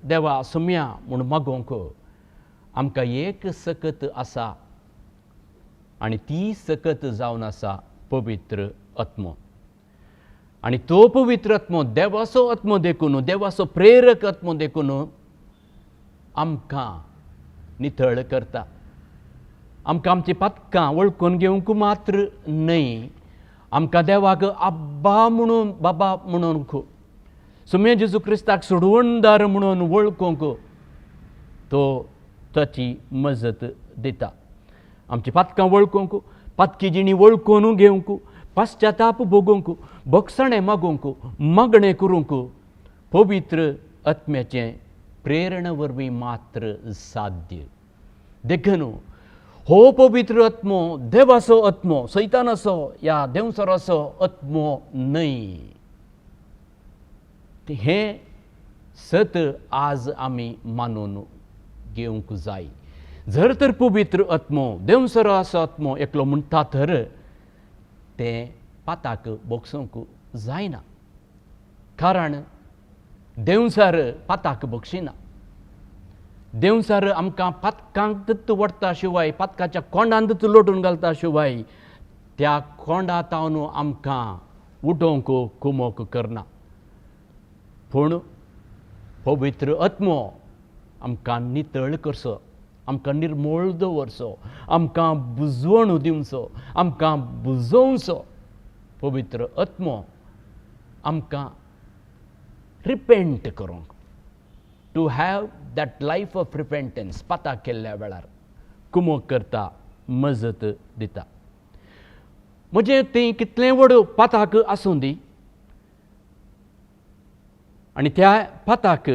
[SPEAKER 3] देवा सुम्या म्हूण मागोवंक आमकां एक सकत आसा आनी ती सकत जावन आसा पवित्र आत्मो. आनी तो पवित्र आत्मो देवाचो आत्मो देखून देवाचो प्रेरक आत्मो देखून आमकां नितळ करता. आमकां आमची पातकां वळखून घेवंक मात्र न्हय, आमकां देवाक आब्बा म्हणून बाबा म्हणूंक सुमे जेजू क्रिस्ताक सोडवणदार म्हणून वळखूंक तो ताची मजत दिता. आमची पातकां वळखूंक, पातकी जिणी वळखून घेवंक, पाश्चाताप भोगूंक, भोगसणें मागूंक, मागणें करूंक पवित्र आत्म्याचें प्रेरणे वरवीं मात्र साध्य. देखून हो पवित्र आत्मो देवाचो आत्मो, सैतानाचो या देवसराचो आत्मो न्हय. हें सत आज आमी मानून घेवंक जाय. जर तर पवित्र आत्मो देवसराचो आत्मो एकलो म्हणटा तर तें पाताक बोगसूंक जायना. कारण देवसर पाताक बोगशिना. देवसर आमकां पातकांत वडटा शिवाय, पातकाच्या कोंडांत लोटून घालता शिवाय त्या कोंडा तावन आमकां उठोवंक कुमोक करना. पूण पवित्र आत्मो आमकां नितळ करचो, आमकां निर्मळ दवरचो, आमकां बुजवण दिवचो, आमकां बुजोवचो. पवित्र आत्मो आमकां रिपेंट करूंक, to have that life of repentance पाताक केल्ल्या वेळार कुमोक करता, मजत दिता. म्हणजे तें कितलें व्हड पाताक आसूं दी आनी त्या पाताक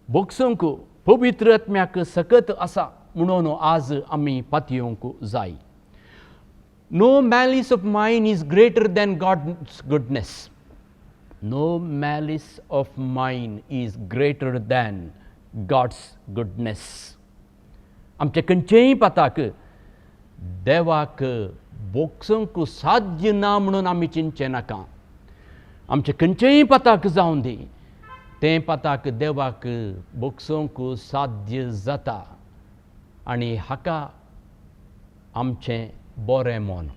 [SPEAKER 3] बोगसूंक पवित्र आत्म्याक सकत आसा म्हणून आज आमी पातयेवंक जाय. No malice of mine is greater than God's goodness. No malice of mine is greater than God's goodness. आमचे खंयचेय पाताक देवाक बोगसूंक साध्य ना म्हणून आमी चिंतचें नाका. आमचे खंयचेय पाताक जावं दी, तें पाताक देवाक बोगसूंक साध्य जाता. आनी हाका आमचें बरें मोन,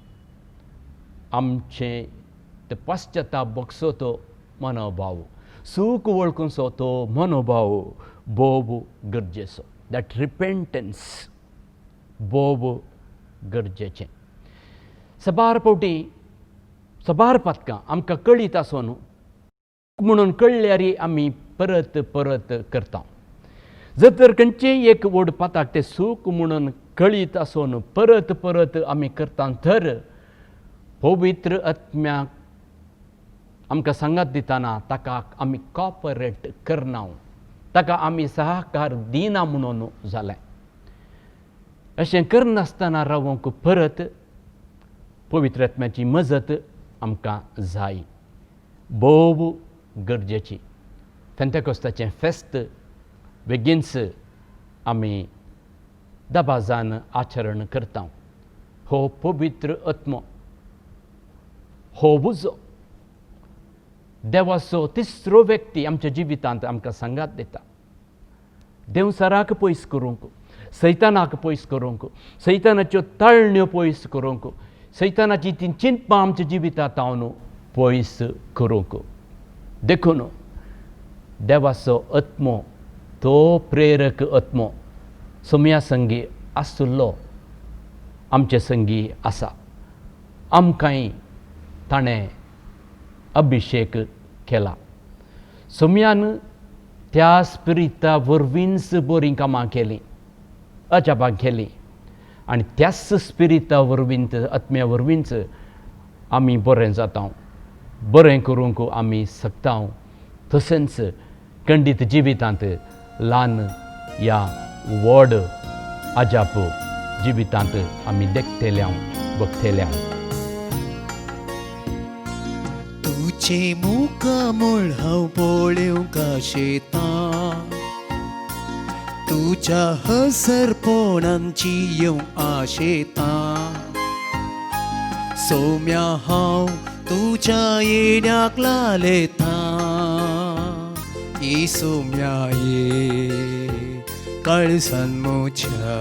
[SPEAKER 3] आमचें ते पाश्चाताप बोगसो तो मनोभाव, सूख वळखूचो तो मनोभाव भोव गरजेचो. दॅट रिपेंटन्स भोव गरजेचें. सबार फावटी सबार पातकां आमकां कळीत आसून म्हणून कळल्यार आमी परत परत करता. जर तर खंयचेय एक व्हड पाताक तें सूख म्हणून कळीत आसून परत परत आमी करता तर पवित्र आत्म्याक आमकां सांगात दितना ताका आमी कॉपरेट करना, ताका आमी सहकार दिना म्हणून जालें. अशें करनासतना रावूंक परत पवित्र आत्म्याची मजत आमकां जाय, भोव गरजेची. पेंतेकोस्ताचें फेस्त बेगीनच आमी दबाजान आचरण करता. हो पवित्र आत्मो, हो उजो देवाचो तिसरो व्यक्ती आमच्या जिवितांत आमकां सांगात दिता. देवसराक पयस करूंक, सैतानाक पयस करूंक, सैतानाच्यो ताळण्यो पयस करूंक, सैतानाची ती चिंतपां आमच्या जिवितांतावन पयस करूंक. देखून देवाचो आत्मो तो प्रेरक आत्मो सुम्या संगी आसुल्लो आमचे संगी आसा. आमकांय ताणें अभिशेक केला. सुम्यान त्या स्पिरिता वरवींच बरीं कामां केलीं, अजापां केलीं. आनी त्याच स्पिरिता वरवींच, आत्म्या वरवींच आमी बरें जाता, बरें करूंक आमी शकता. तशेंच खंडीत जिवितांत ल्हान या व्हड अजाप जिवितांत आमी देखतेल्या बगतेल्या.
[SPEAKER 1] तुझे मुखामोळ हांव पळोवंक शेता, तुझ्या हसरपणांची येवं आशेता. सौम्या हांव तुझ्या येण्याक लाले था सोम्या ये कळसन मुझ्या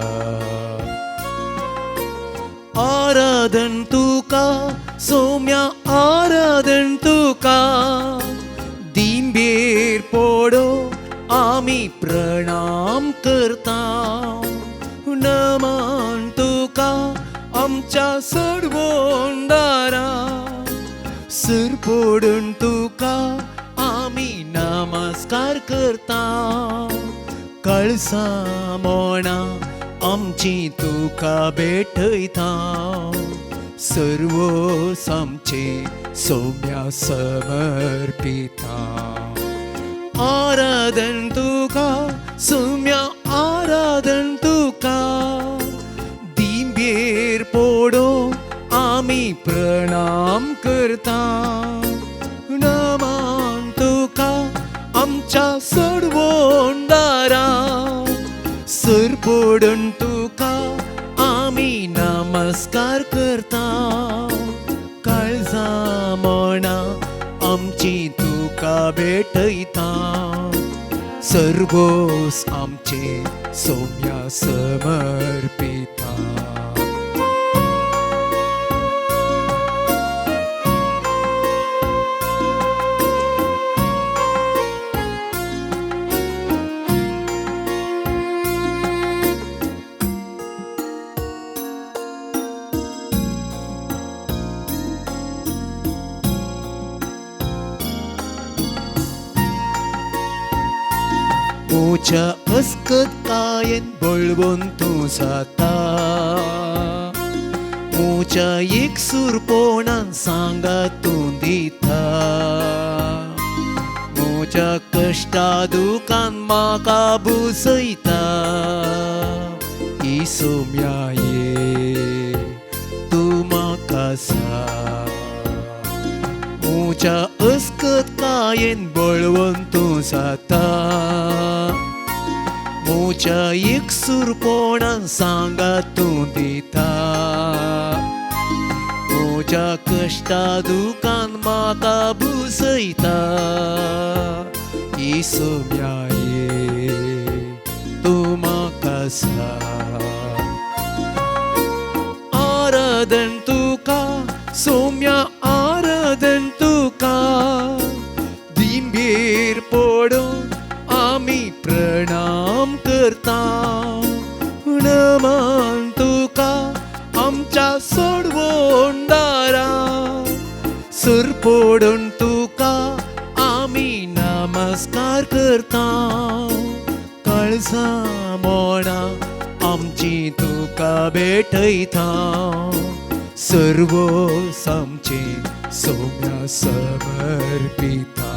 [SPEAKER 1] आराधन तुका सोम्या आराधन तुका दिंबेर पोडो आम्ही प्रणाम करता नमन तुका आमच्या सर्वोंडारा सर पडून तुका आम्ही नमस्कार करता कळसा मोणा आमची तुका भेटयता सर्व आमचे सोम्या समर्पिता आराधन तुका सोम्या आराधन तुका दिंबेर पोडो आम्ही प्रणाम करता नमन तुका आमच्या सर्वोंडारा सर पडून तुका आम्ही नमस्कार करता काळजा मोणा आमची तुका भेटयता सर्वोस आमचे सोम्या समर्पिता मुझ्या अस्कत कायेन बळवून तूं जाता मुझ्या एक सुरपोणान सांगात तूं दिता मुझ्या कश्टा दुखान म्हाका बुसयता सोम्या ये तूं म्हाका मुझ्या अस्कत कायेन बळवून तूं जाता मुझ्या एक सुरपोणान सांगात तूं दिता मुझ्या कश्टा दुखान म्हाका बुसयता सोम्या ये तूं म्हाका आराधन तुका सोम्या आराधन तुका दिंबेर पडून आम्ही प्रणाम करता नमन तुका आमच्या सर्वोंडारा सर पडून तुका आम्ही नमस्कार करता काळजा मोणा आमची तुका भेटयता सर्व आमचे सोम्या समर्पिता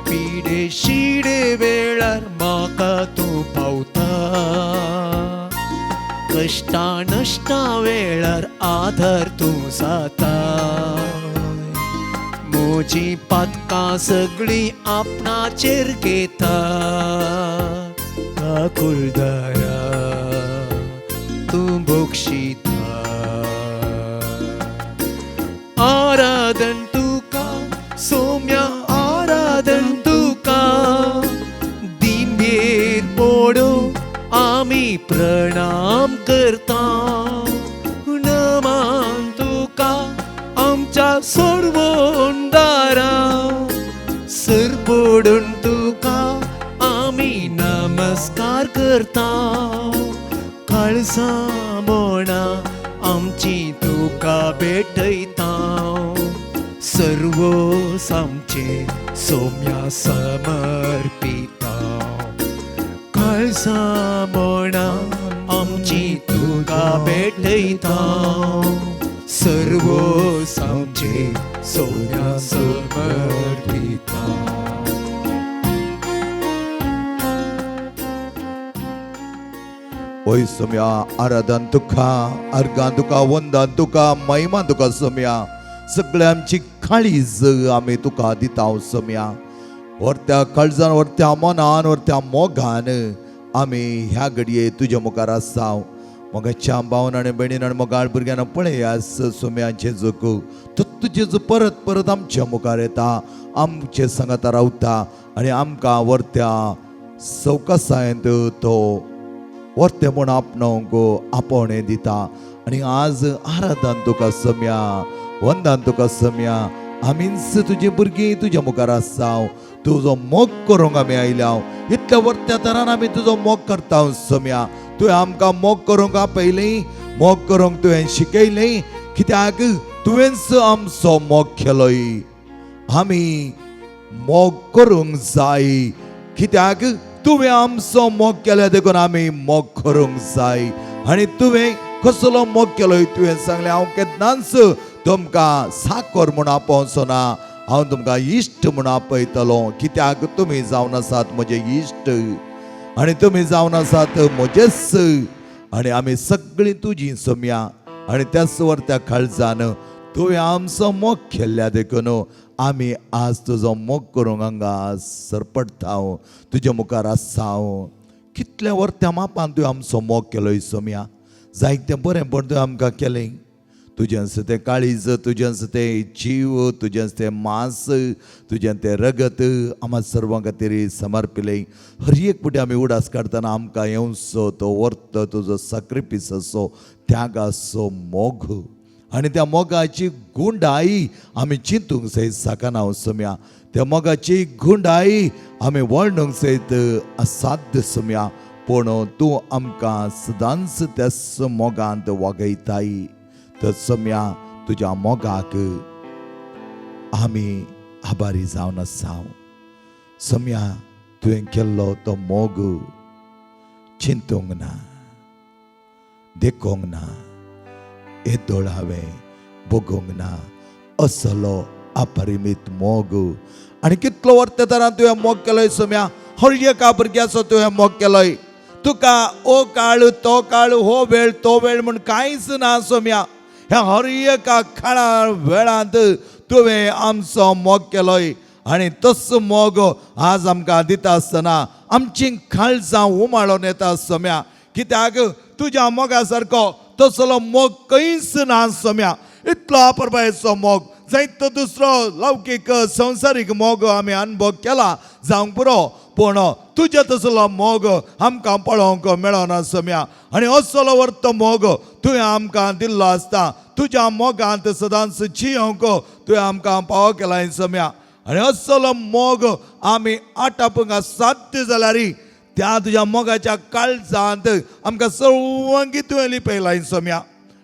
[SPEAKER 1] पिडे शिडे वेळार म्हाका तूं पावता कश्टा नश्टा वेळार आधार तूं जाता म्हजी पातकां सगळीं आपणाचेर घेता काकुलदारा तूं बक्षिता आराधन तुका सोम्या आराधन तुका दिंबेर पडो आम्ही प्रणाम करता नमन तुका आमच्या सर्वोंडारा सर पडून तुका आम्ही नमस्कार करता काळजा मोणा आमची तुका भेटयता सर्व आमचे सोम्या समर्पिता काळजा मोणा आमची तुका भेटयता सर्व आमचे सोम्या समर्पिता
[SPEAKER 2] ओय सोम्या आराधन तुका अर्गां तुका वंदन तुका महिमा तुका सोम्या सगळे आमची काळीज आमी तुका दिता सोम्या वरत्या काळजान वरत्या मनान वरत्या मोगान आमी ह्या घडये तुझ्या मुखार आसाव मोगाच्या भावन आनी भयणीन आनी मोगाळ भुरग्यान पळयास सोम्याचे जग तो तुझे परत परत आमच्या मुखार येता आमचे संगाता रावता आनी आमकां वरत्या सवकासायेंत तो वर्ते म्हण आपणाक आपोवणे दिता आनी आज आराधन तुका सम्या वंदन तुका सम्या आमीच तुझे भुरगीं तुज्या मुखार आसाव तुजो मोग करूंक आमी आयल्या इतल्या वर्त्या तरान आमी तुजो मोग करता सम्या तुवें आमकां मोग करूंक आपयलें मोग करूंक तुवें शिकयलें कित्याक तुवेंच आमचो मोग केलोय आमी मोग करूंक जाय कित्याक तुवें आमचो मोग केल्या देखून आमी मोग करूंक जाय आनी तुवें कसलो मोग केलोय तुवें सांगलें हांव केन्नाच तुमकां साकर म्हूण आपोवचो ना हांव तुमकां इश्ट म्हूण आपयतलो कित्याक तुमी जावन आसात म्हजे इश्ट आनी तुमी जावन आसात म्हजेच आनी आमी सगळीं तुजीं सम्या आनी त्याच वर्त्या काळजान तुवें आमचो मोग केल्ल्या देखून आमी आज तुजो मोग करूंक हांगा सरपडटा तुज्या मुखार आसाव कितल्या वर्त्या मापान तुवें आमचो मोग केलोय सम्या जायतें बरेंपण तुवें आमकां केलें तुजें तें काळीज तुजें तें जीव तुजें तें मांस तुजें तें रगत आम्हा सर्वां खातीर समर्पिलें हर एक पुटी आमी उडास काडटना आमकां येवचो तो वर्त तुजो सॅक्रिफीस असो त्याग असो मोग आनी त्या मोगाची गुंडाई आमी चिंतूंक सयत साकना सम्या त्या मोगाची गुंडाई आमी वळणूंक सयत असाध्य सम्या पूण तूं आमकां सदांच त्याच मोगांत वागयताय तर सम्या तुज्या मोगाक आमी आभारी जावन आसाव सम्या तुवें केल्लो तो मोग चिंतूंक ना देखूंक ना येदोळ हांवें बगूंक ना असलो अपरिमीत मोग आनी कितलो वर्ते तरान तुवें मोग केलोय सम्या हर एका भुरग्याचो तुवें मोग केलोय तुका ओ काळ तो काळ हो वेळ तो वेळ म्हूण कांयच ना सम्या ह्या हर एका काळा वेळांत तुवें आमचो मोग केलोय आनी तसो मोग आज आमकां दिता आसतना आमची काळजां उमाळोन येता सम्या कित्याक तुज्या मोगा सारको तसलो मोग खंयच ना सम्या इतलो अपुरबायेचो मोग जायतो दुसरो लौकीक संवसारीक मोग आमी अनुभव केला जावंक पुरो पूण तुजे तसलो मोग आमकां पळोवंक मेळना सम्या आनी असलो वर्त मोग तुवें आमकां दिल्लो आसता तुज्या मोगांत सदांच जियोंक तुवें आमकां पाव केलाय सम्या आनी असलो मोग आमी आटापूंक साध्य जाल्यार त्या तुज्या मोगाच्या काळजांत आमकां सर्वांगी तुवें लिपयलाय सम्या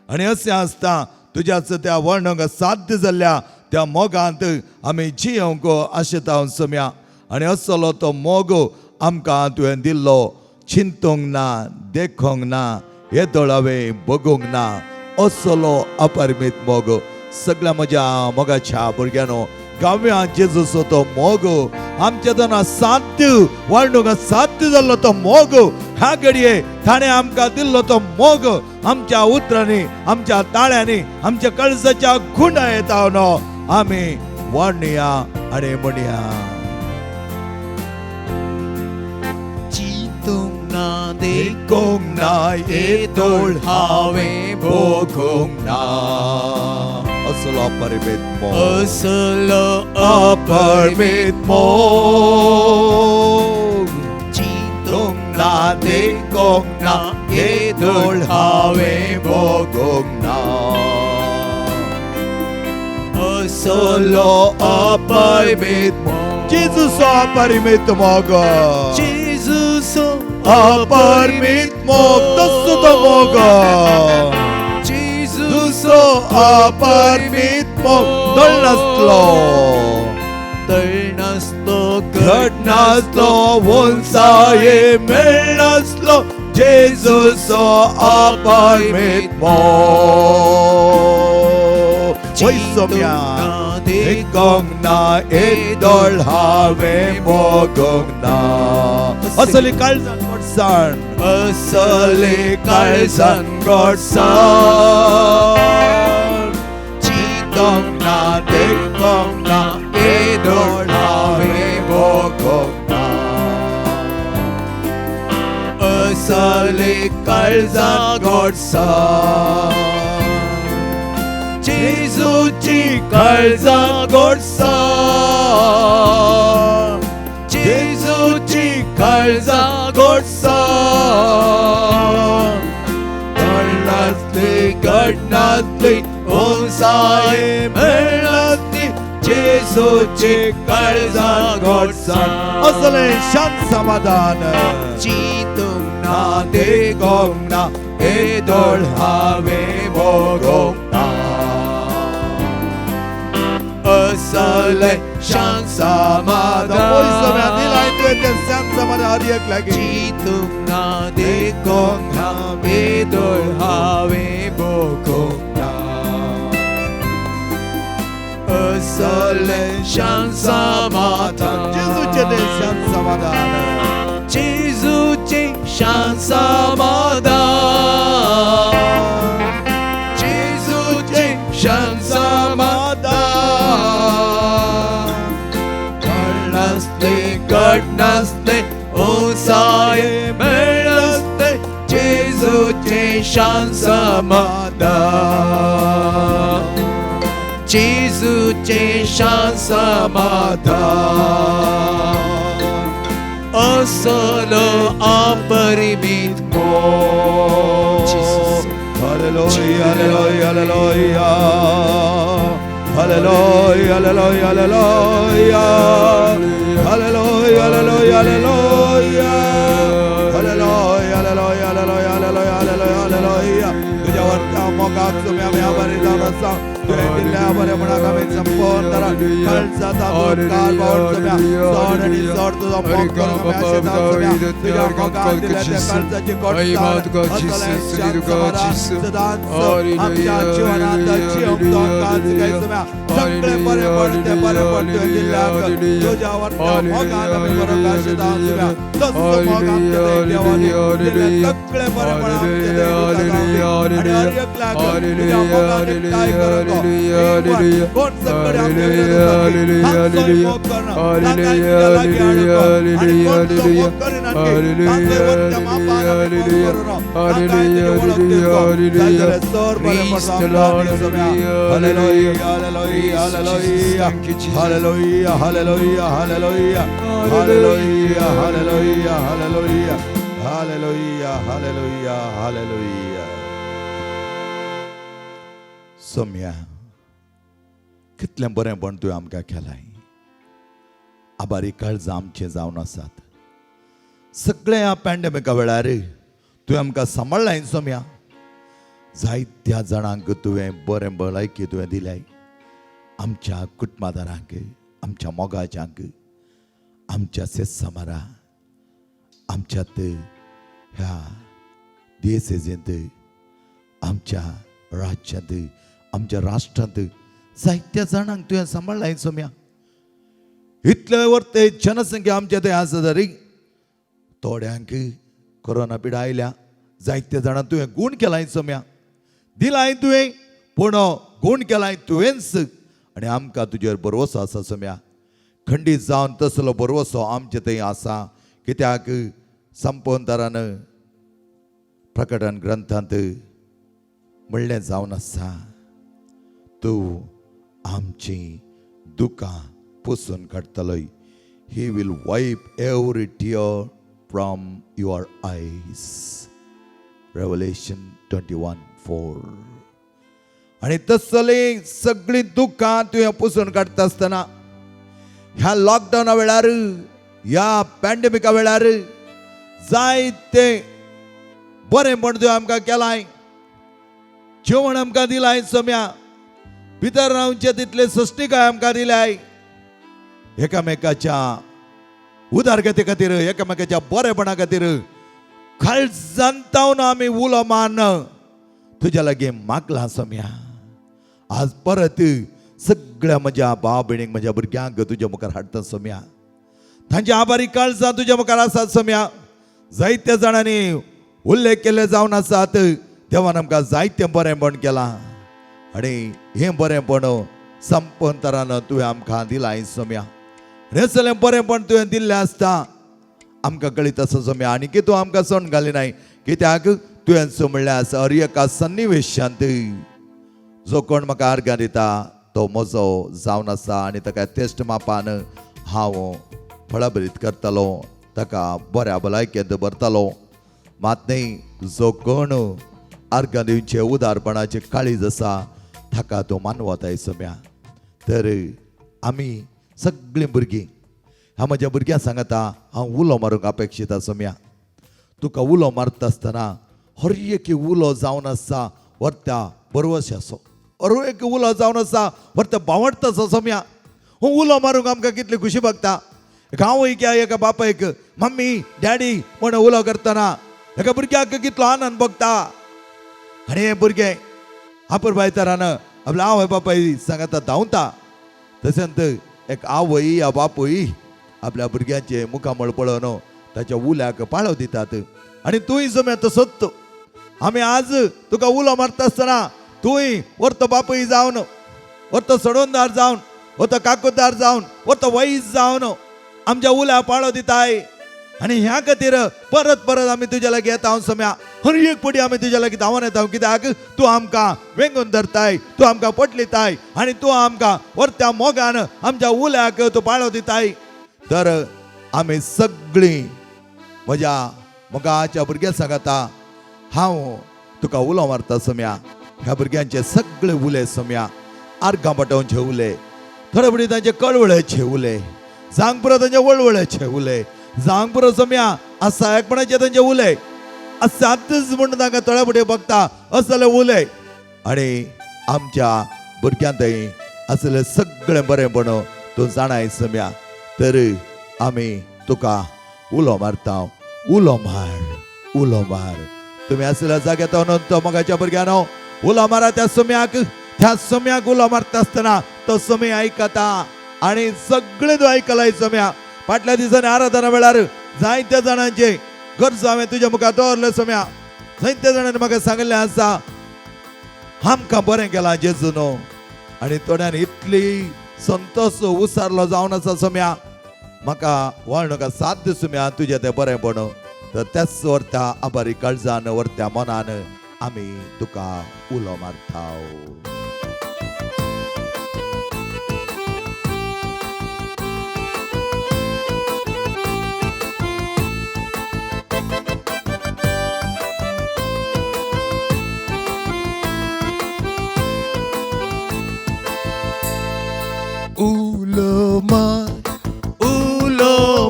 [SPEAKER 2] आनी अशें आसता तुज्याच त्या वर्णक साध्य जाल्ल्या त्या मोगांत आमी जियोंक आशेता सम्या आनी असलो तो मोग आमकां तुवें दिल्लो चिंतूंक ना देखूंक ना येदोळ हांवें बगूंक ना असलो अपरिमीत मोग सगळ्या म्हज्या मोगाच्या भुरग्यांनो गांव्या जेजूचो तो मोग आमच्या दोना साध्य वर्णूक साध्य जाल्लो तो मोग ह्या घडये ताणें आमकां दिल्लो तो मोग आमच्या उतरांनी आमच्या ताळ्यांनी आमच्या कळसाच्या गुंडा येता न्हू आमी वर्णया आनी म्हणया
[SPEAKER 1] चिंतूंक ना
[SPEAKER 2] देखूंक ना येदोळ हांवें बगूंक ना असलो अपरिमीत मोग
[SPEAKER 1] असलो
[SPEAKER 2] अपरिमीत मोग
[SPEAKER 1] चिंतूंक
[SPEAKER 2] ना देखूंक ना येदोळ हांवें बगूंक ना असलो अपरिमीत मोग जेजूचो अपरिमीत मोग
[SPEAKER 1] जेजूचो
[SPEAKER 2] अपरिमीत मोग तसो तो मोग जेजूचो अपरिमीत मोग दळ नासलो घट नासलो वंसाये मेळनासलो जेजूचो अपरिमीत मोग वय सम्या देखूंक ना येदोळ हांवें बगूंक ना असली काळजान घोडसाण असली काळजान घोडसाण चिंतूंक ना देखूंक ना येदोळ हांवें बगूंक
[SPEAKER 1] असले काळजा गोडसा जेजूची काळजा गोडसा जेजूची काळजा गोडसा गडनातली ओंसाय मेळनातली जेजूची काळजा गोडसा
[SPEAKER 2] असले शांत समाधान
[SPEAKER 1] चितूंक ना देखोंक ना येदोळ हांवें भोगोंक ना असले शांत समाधान
[SPEAKER 2] दिलाय तुवें तें शांत समाधान हर एक लागीं
[SPEAKER 1] चितूंक ना देखोंक ना येदोळ हांवें भोगोंक ना असले शांत समाधान
[SPEAKER 2] जेजूचे तें शांत समाधान
[SPEAKER 1] जेजूचे शांत समाधान जेजूचे शांत समाधान घड नासले ओंसाय मेळनासले जेजूचे शांत समाधान जेजूचे शांत समाधान असलो अपरिमित मोल
[SPEAKER 2] hallelujah hallelujah hallelujah hallelujah hallelujah hallelujah hallelujah hallelujah hallelujah hallelujah hallelujah hallelujah hallelujah तुझ्यावर त्या मोगाक तुम्ही आम्ही आभारी जाऊन असा तुझे दिल्या बरे म्हणा आम्ही संपूर्ण काळजाचा काल बावड तुम्ही सोड आणि सोड तुझा मोग करून आम्ही असे दान तुम्ही तुझ्या मोगाक दिल्या त्या काळजाची आमच्या जीवनात जीवन काच काही सगळे बरे पडते बरे पडते दिल्या तुझ्यावर मोगाक आम्ही करून असे दान तुम्ही तसं मोग आमच्या देवाने दिले सगळे बरे पण आमच्या Hallelujah, hallelujah, hallelujah, hallelujah, hallelujah, hallelujah, hallelujah, hallelujah, hallelujah. Saumya कितलें बरेंपण तुवें आमकां केलाय आभारी काळज आमचे जावन आसात सगळे ह्या पॅन्डेमिका वेळार तुवें आमकां सांबाळ्ळाय सोम्या जायत्या जाणांक तुवें बरें भलायकी तुवें दिल्याय आमच्या कुटुंबादारांक आमच्या मोगाच्यांक आमच्या सेसामारा आमच्यात ह्या देसेजेंत आमच्या राज्यांत आमच्या राष्ट्रांत जायत्या जाणांक तुवें सांबाळ्ळाय सोम्या इतले वर्ते जनसंख्या आमच्या थंय आसा तरी थोड्यांक कोरोना पिडा आयल्या जायत्या जाणांक तुवें गूण केलाय सोम्या दिलाय तुवें पूण गूण केलाय तुवेंच आनी आमकां तुजेर भरवोसो आसा सोम्या खंडीत जावन तसलो भरवोसो आमचे थंय आसा कित्याक संपवंतरान प्रकटन ग्रंथांत म्हणलें जावन आसा तूं आमची दुकां पुसून काडटलोय he will wipe every tear from your eyes Revelation 21:4 आणि तसली सगळी दुःखां तुवें पुसून काडटा आसतना ह्या लॉकडावना वेळार ह्या पॅन्डेमिका वेळार जायते बरेंपण तुवें आमकां केलाय जेवण आमकां दिलाय सोम्या भितर रावचे तितले सश्टीकाय आमकां दिल्याय एकामेकाच्या उदारगती खातीर एकामेकाच्या बरेपणा खातीर काळजांतावन आमी उलो मान तुज्या लागीं मागला सोम्या आज परत सगळ्या म्हज्या भाव भयणीक म्हज्या भुरग्यांक तुज्या मुखार हाडटा सोम्या तांची आभारी काळजां तुज्या मुखार आसात सोम्या जायत्या जाणांनी उल्लेख केले जावन आसात देवान आमकां जायतें बरेंपण केलां आनी हें बरेंपण संपंतरान तुवें आमकां दिलां सोम्या हें सगळें बरेंपण तुवें दिल्लें आसता आमकां कळीत आसा सोम्या आनी कितू आमकां सण घालिनाय कित्याक तुवें म्हणल्यार हर एका सन्निवेशांत जो कोण म्हाका आर्गां दिता तो म्हजो जावन आसा आनी ताका तेस्ट मापान हांव फळाबरीत करतलो ताका बऱ्या भलायकेंत दवरतलो मात न्ही जो कोण आर्गां दिवचे उदारपणाचे काळीज आसा ताका तो मानवताय सम्या तर आमी सगळीं भुरगीं हांव म्हज्या भुरग्यांक सांगता हांव उलो मारूंक अपेक्षीत सम्या तुका उलो मारता आसतना हर एक उलो जावन आसा वर्त्या बरवशाचो हर एक उलो जावन आसा वर्त्या भावडताचो सम्या हो उलो मारूंक आमकां कितली खुशी भोगता हांव एका बापायक मम्मी डॅडी म्हण उलो करतना एका भुरग्याक कितलो आनंद भोगता आनी हे भुरगे आपूण बायतारान आपल्या आवय बापाय सांगता धांवता तशेंच एक आवय या बापूय आपल्या भुरग्याचे मुखामळ पळोवन ताच्या उल्याक पाळव दितात आनी तूंय जम्या तसोच आमी आज तुका उलो मारता आसतना तूंय व्हरतो बापूय जावन व्हरतो सडोनदार जावन व्हरतो काकूदार जावन व्हरतो वैज जावन आमच्या उल्या पाळो दिताय आनी ह्या खातीर परत परत आमी तुज्या लागीं येता हांव सम्या हर एक पटी आमी तुज्या लागीं धांवन येता कित्याक तूं आमकां वेंगून धरताय तूं आमकां पटलिताय आनी तूं आमकां व्हरत्या मोगान आमच्या उल्याक तूं पाळो दिताय तर आमी सगळीं म्हज्या मोगाच्या भुरग्यां सांगता हांव तुका उलो मारता सम्या ह्या भुरग्यांचे सगळे उले सम्या आर्गां पाटोवचे उले थोडे फुडें तांचे कळवळेचे उले जांग पुरो तांचे वळवळेचे उले जांग पुरो सम्या असायकपणाचे तांचे उले असातच म्हण तांकां थोड्या फुडें बघता असले उले आनी आमच्या भुरग्यांतय असले सगळें बरेंपण तूं जाणाय सम्या तर आमी तुका उलो मारता उलो मार तुम्ही असल्या जाग्यात अनंत मोगाच्या भुरग्यानो उलो मारा त्या सम्याक उलो मारता आसतना तो समय आयकता आणि सगळे तो आयकलाय सम्या फाटल्या दिसांनी आराधना वेळार जायत्या जाणांचे गरज हांवें तुज्या मुखार दवरले सम्या जायत्या जाणांनी म्हाका सांगलें आसा आमकां बरें केलां जेजून आनी थोड्यान इतली संतोष उसारलो जावन आसा सम्या म्हाका वळणुका साथ दे सम्या तुजें तें बरेंपण तर त्याच वर्त्या आभारी काळजान वर्त्या मनान आमी तुका उलो मारता
[SPEAKER 1] उलो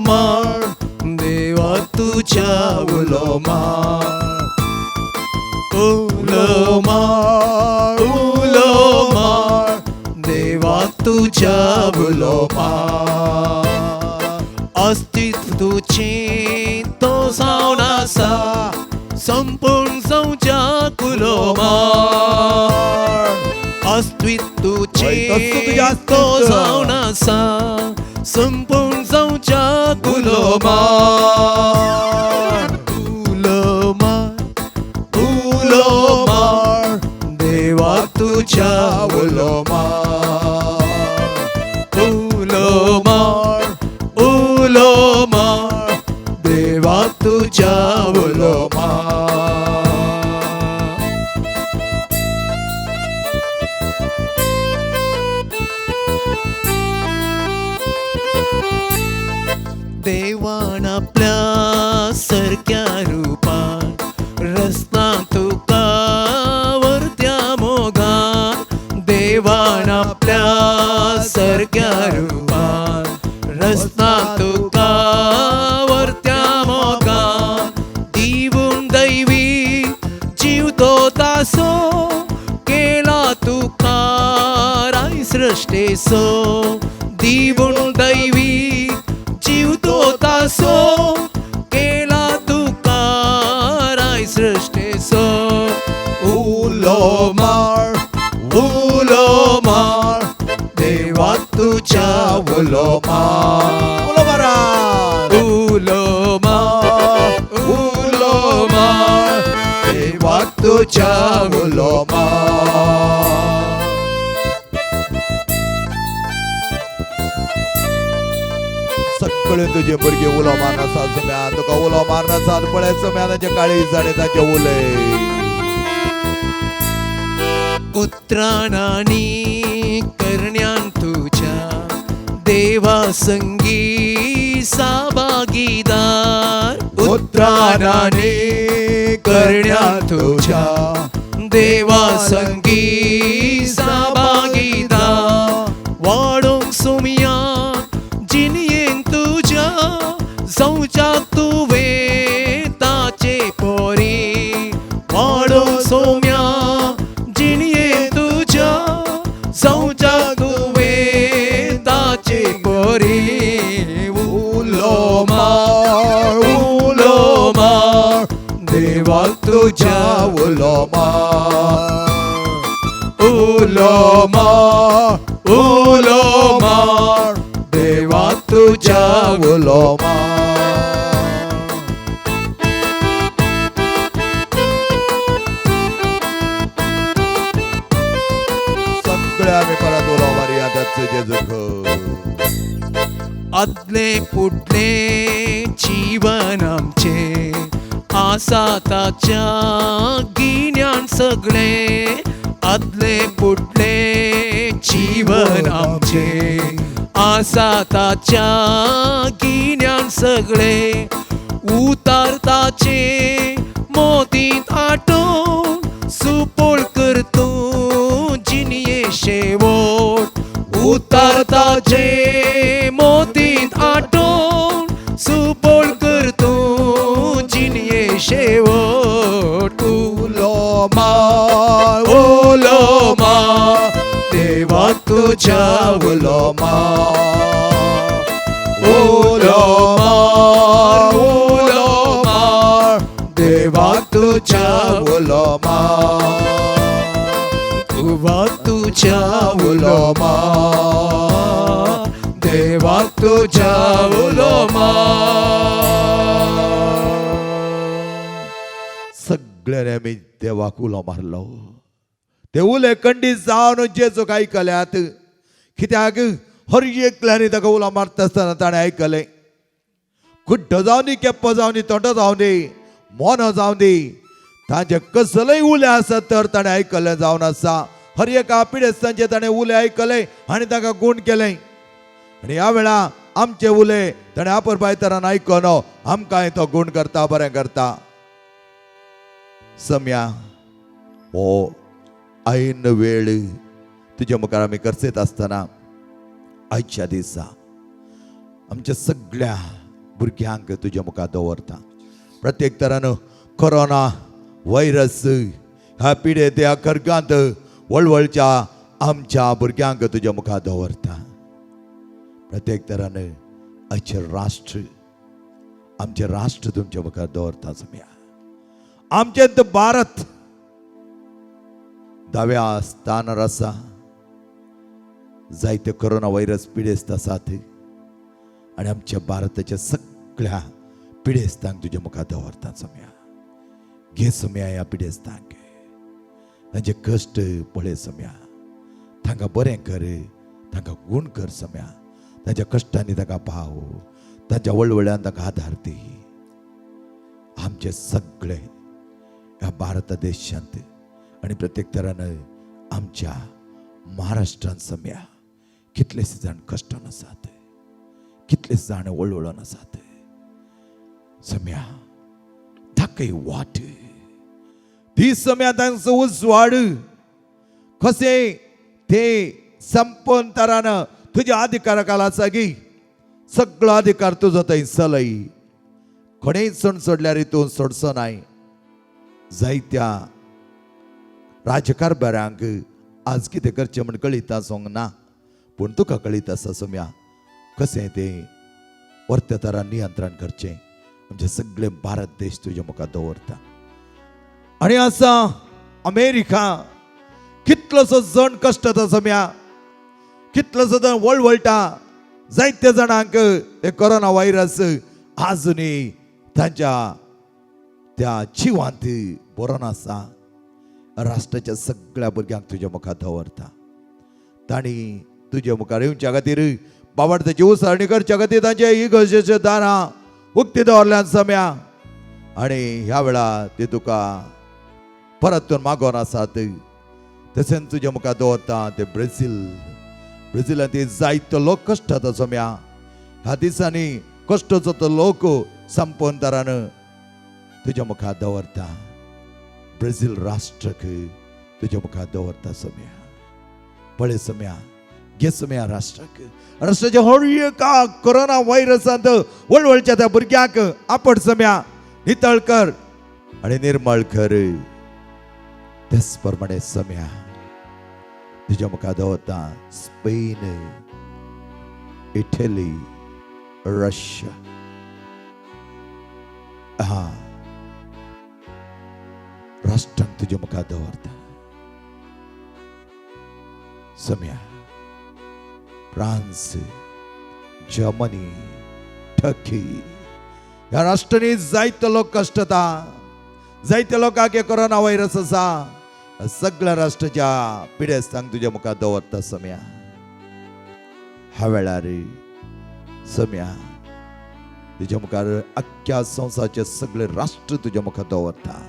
[SPEAKER 1] मार देवा तुझ्या उलो मार देवा तुझ्या उलो मार अस्तित्व तुझे तो जावन आसा संपूर्ण संवजाक उलो मार अस्तित्व तुझे तो जावन आसा संपूर्ण संवजाक उलो मार देवा तुझ्या उलो मार देवा तुझ्या उलो मार देवान आपल्या सारक्या रूपान रस्ता तुका वर्त्या मोगान देवान आपल्या सारक्या रूपान रस्ता तुका वर्त्या मोगान दिवून दैवी जीव तो तासो केला तुका राय सृष्टेसो दिवून दैवी जीव तो तासो केला तुका राय सृष्टेसो उलो मार देवा तुझ्या उलो मार देवा तुझ्या उलो मार
[SPEAKER 2] सगळे तुझे भुरगे उलो मारना सात सम्या तुका उलो मारना सात पळय सम्या तांचे काळी जाणे तांचे उलय
[SPEAKER 1] उत्राणानी करण्यान तुझ्या देवा संगी साभागीदार
[SPEAKER 2] उत्राणाने करण्यात तुझ्या
[SPEAKER 1] देवा संगी साभागीदार वाढोंक सोमिया जिनयेन तुझ्या संवच्याक तुवे ताचे पोरी वाढोंक सोम्या जिनयेन तुझ्या संवच्याक तुवे ताचे पोरी उलो मार देवाक तुझ्या
[SPEAKER 2] उलो
[SPEAKER 1] मार देवाक तुझ्या
[SPEAKER 2] उलो सगळे आम्ही परत उलो मारी आताच जेजूक
[SPEAKER 1] आदले पुडले जीवन आमचे आसा ताच्या गिन्यान सगळे आदले पुडले जीवन आमचे आसा ताच्या गिन्यान सगळे उतार ताचे मोतीत आटोवन सुपोळ करतो जिनये शेवट उतार ताचे मोतीत आटोवन सुपोळ करतो जिनये शेवट
[SPEAKER 2] उलो
[SPEAKER 1] मार देवा तुझ्या उलो मार देवा तुझ्या
[SPEAKER 2] उलो
[SPEAKER 1] देवा तुझ्या उलो मार देवा तुझ्या उलो मार
[SPEAKER 2] सगळ्याने आम्ही देवाक उलो मारलो ते उले खंडीत जावन जेजूक आयकल्यात कित्याक हर एकल्यानी ताका उलो मारता आसतना ताणें आयकलें कुड्डो जावन दी केप्पो जावन दी तोंडो जावन दी मोनो जावन दी तांचे कसलय उले आसत तर ताणें आयकलें जावन आसा हर एका पिडेस्तांचे ताणें उले आयकले आनी ताका गूण केलें आनी ह्या वेळा आमचे उले ताणें आपर तरान आयकनो आमकांय तो गूण करता बरें करता सम्या हो ऐन वेळ तुझ्या मुखार आमी करचेत आसतना आयच्या दिसा आमच्या सगळ्या भुरग्यांक तुझ्या मुखार दवरता प्रत्येक तरान कोरोना व्हायरस ह्या पिडे त्या कर्गांत वळवळच्या आमच्या भुरग्यांक तुझ्या मुखार दवरता प्रत्येक तरान आमचे राष्ट्र तुमच्या मुखार दवरता सम्या आमचे भारत दाव्या स्थानार आसा जायते कोरोना व्हायरस पिडेस्त आसात आनी आमच्या भारताच्या सगळ्या पिडेस्तांक तुज्या मुखार दवरता सम्या घे सम्या ह्या पिडेस्तांक तांचे कश्ट पळय सम्या तांकां बरें कर तांकां गूण कर सम्या तांच्या कश्टांनी तांकां पाव तांच्या वळवळ्यान तांकां आदार दी आमचे सगळे ह्या भारत देशांत आनी प्रत्येक तरान आमच्या महाराष्ट्रांत सम्या कितलेशे जाण कश्टान आसात कितलेशे जाण वळवळोन आसात सम्या ताकय वाट ती सम्या तांचो उजवाड कसे ते संपूर्ण तरान तुझ्या अधिकाराखाला आसा गी सगळो अधिकार तुजो थंय चलय कोणेय सण सोडल्यार तूं सोडचो नाय जायत्या राजकारभारांक आज कितें करचें म्हण कळीत आसूंक ना पूण तुका कळीत आसा सम्या कशें तें वर्त्या तरान नियंत्रण करचें म्हणजे सगळे भारत देश तुज्या मुखार दवरता आनी आसा अमेरिका कितलोसो जण कश्टाचो सम्या कितलोसो जण वळवळटा जायत्या जाणांक हे कोरोना व्हायरस आजुनी तांच्या त्या जिवांत बरोन आसा राष्ट्राच्या सगळ्या भुरग्यांक तुज्या मुखार दवरता तांणी तुज्या मुखार येवच्या खातीर बाबार्थाची उसळणी करच्या गती तांचे इगर्जेचे दारां उक्ती दवरल्यान सम्या आणि ह्या वेळा ते तुका परतून मागोन आसात तशेंच तुज्या मुखार दवरता ते ब्राझीलांत ते जायतो लोक कश्टाचो सम्या ह्या दिसांनी कश्टाचो तो लोक संपोवन तरान तुज्या मुखार दवरता ब्राझील राष्ट्रक तुज्या मुखार दवरता सम्या पळय सम्या घे सम्या राष्ट्राच्या हळये का कोरोना व्हायरसांत वळवळच्या त्या भुरग्याक आपड सम्या नितळ कर आणि निर्मळ कर त्याच प्रमाणे सम्या तुझ्या मुखार दवरता स्पेन इटली रशिया राष्ट्रांक तुझ्या मुखार दवरता सम्या फ्रांस जर्मनी टर्की ह्या राष्ट्रांनी जायते लोक कश्टता जायते लोकांक कोरोना व्हायरस आसा सगळ्या राष्ट्राच्या पिडेस्तांक तुझ्या मुखार दवरता सम्या ह्या वेळार सम्या तुझ्या मुखार अख्ख्या संवसाराचे सगळे राष्ट्र तुझ्या मुखार दवरता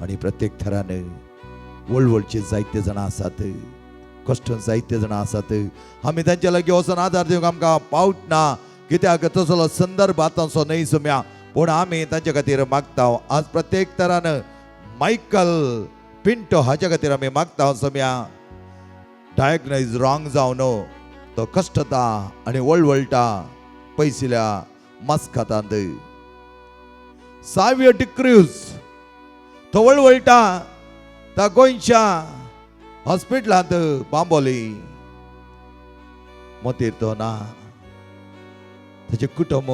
[SPEAKER 2] आणि प्रत्येक थरान वळवळचे जायते जाण आसात कष्ट जायते जाण आसात आमी तांच्या लागीं वचून आदार दिवंक आमकां पावटना कित्याक तसलो संदर्भ आतांचो न्हय सम्या पूण आमी तांचे खातीर मागता आज प्रत्येक तरान मायकल पिंटो हाच्या खातीर आमी मागता सम्या डायग्नोज रॉंग जावन तो कश्टता आनी वळवळटा पयसिल्या मस्कातांत साव्य डिक्रूज तो वळवळटा त्या गोंयच्या हॉस्पिटलांत बांबोली मोतीर तो ना ताचे कुटुंब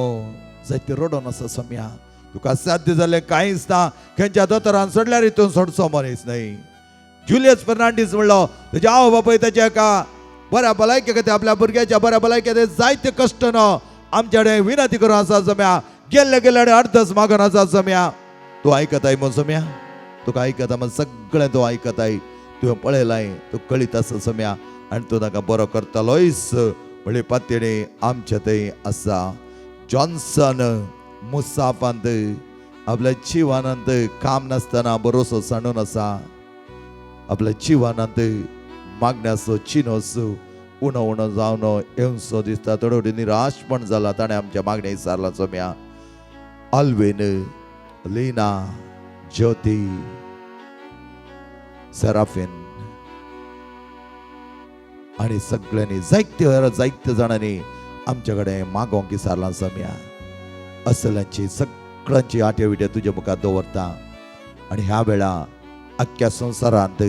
[SPEAKER 2] जायते रडोन आसा सम्या तुका साध्य जालें कांयच ना खंयच्या दोतोरान सोडल्यार हितून सोडचो मनीस न्हय जुलियस फर्नांडीस म्हणलो ताचे आवय बापूय ताच्या एका बऱ्या भलायके खातीर आपल्या भुरग्याच्या बऱ्या भलायके खातीर जायते कश्ट न आमचे कडेन विनंती करून आसा सम्या गेल्ले अर्धच मागून आसा सम्या तूं आयकताय मग सम्या तुका आयकता मग सगळें तूं आयकताय तुवें पळयलाय तूं कळीत आसा सम्या आनी तूं ताका बरो करतलोयस म्हणले पातळी आमच्या थंय आसा जॉन्सन मुसाफांत आपल्या जिवानांत काम नासतना बरोसो सांडून आसा आपल्या जिवानांत मागण्याचो चिनोस उणो उणो जावन येवसो दिसता थोडो निराशपण जाला ताणें आमच्या मागण्या विचारला सम्या आल्वेन लीना ज्योती सेराफीन आणि सगळ्यांनी जायते जाणांनी आमच्या कडेन मागोवंक विचारला सम्या असल्यांची सगळ्यांची आट्या विट्या तुज्या मुखार दवरता आणि ह्या वेळा अख्ख्या संवसारांत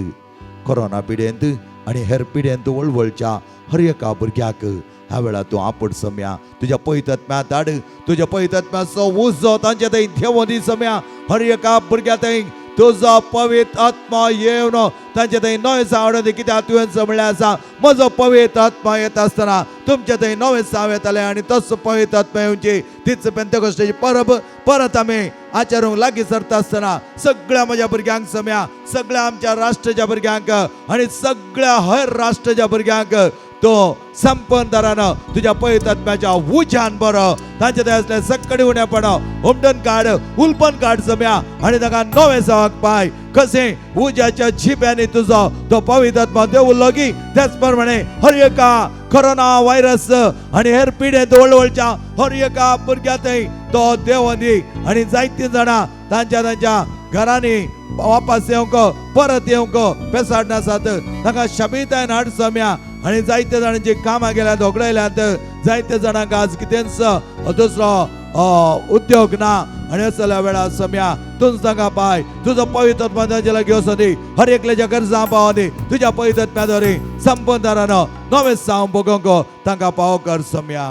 [SPEAKER 2] कोरोना पिडेंत आणि हेर पिडेंत वळवळच्या हर एका भुरग्याक ह्या वेळा तूं आपड सम्या तुज्या पवित्रात्म्यात धाड तुज्या पवित्रात्म्याचो उजो तांचे थंय देवो दी सम्या हर एका भुरग्या थंय तुजो पवित्र आत्मा येवन तांचे थंय नवे सावड दी कित्याक तुवें म्हणलें आसा म्हजो पवित्र आत्मा येता आसतना तुमचे थंय नवे साव येताले आनी तसो पवित्र आत्मा येवची तीच पेंतेकोस्ताची परब परत आमी आचरूंक लागीं सरता आसतना सगळ्या म्हज्या भुरग्यांक सम्या सगळ्या आमच्या राष्ट्राच्या भुरग्यांक आनी सगळ्या हेर राष्ट्राच्या भुरग्यांक तो संपनदारान तुझ्या पवित्र आत्म्याच्या उज्यान बरो तांचे थंय असले सक्कडी उणेपण उमटून काड उलपन काड सम्या आनी ताका नवे जावंक पाय कशें उज्याच्या झिप्यांनी तुजो तो पवित्र आत्मा देवलो की त्याच प्रमाणे हर एका कोरोना व्हायरस आनी हेर पिडेंत वळवळच्या हर एका भुरग्या थंय तो देव दी आनी जायतीं जाणां तांच्या घरांनी वापस येवंक परत येवंक पेसाड नासात ताका शाबीतायेन हाड सम्या आनी जायते जाणांची कामां गेल्यात होगडयल्यात जायते जाणांक आज कितेंच दुसरो उद्योग ना आनी असल्या वेळार सम्या तूं तांकां पाय तुजो पवित्र आत्मा तांचे लागीं वचून दी हर एकल्याच्या गरजां पावो दी तुज्या पवित्र आत्म्याद्वारे संपदारान नवे साव भोगोवंक तांकां पावो कर सम्या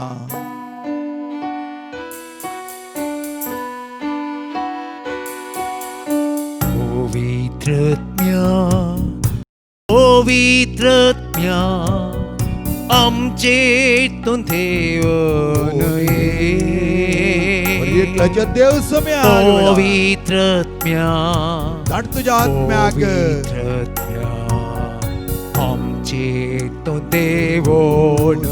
[SPEAKER 1] पवित्रत्म्या आमचे तूं देवन
[SPEAKER 2] एकल्याच्या देव सम्या
[SPEAKER 1] पवित्रत्म्या
[SPEAKER 2] धाड तुज्या आत्म्याक
[SPEAKER 1] पवित्रत्म्या आमचे तूं देवन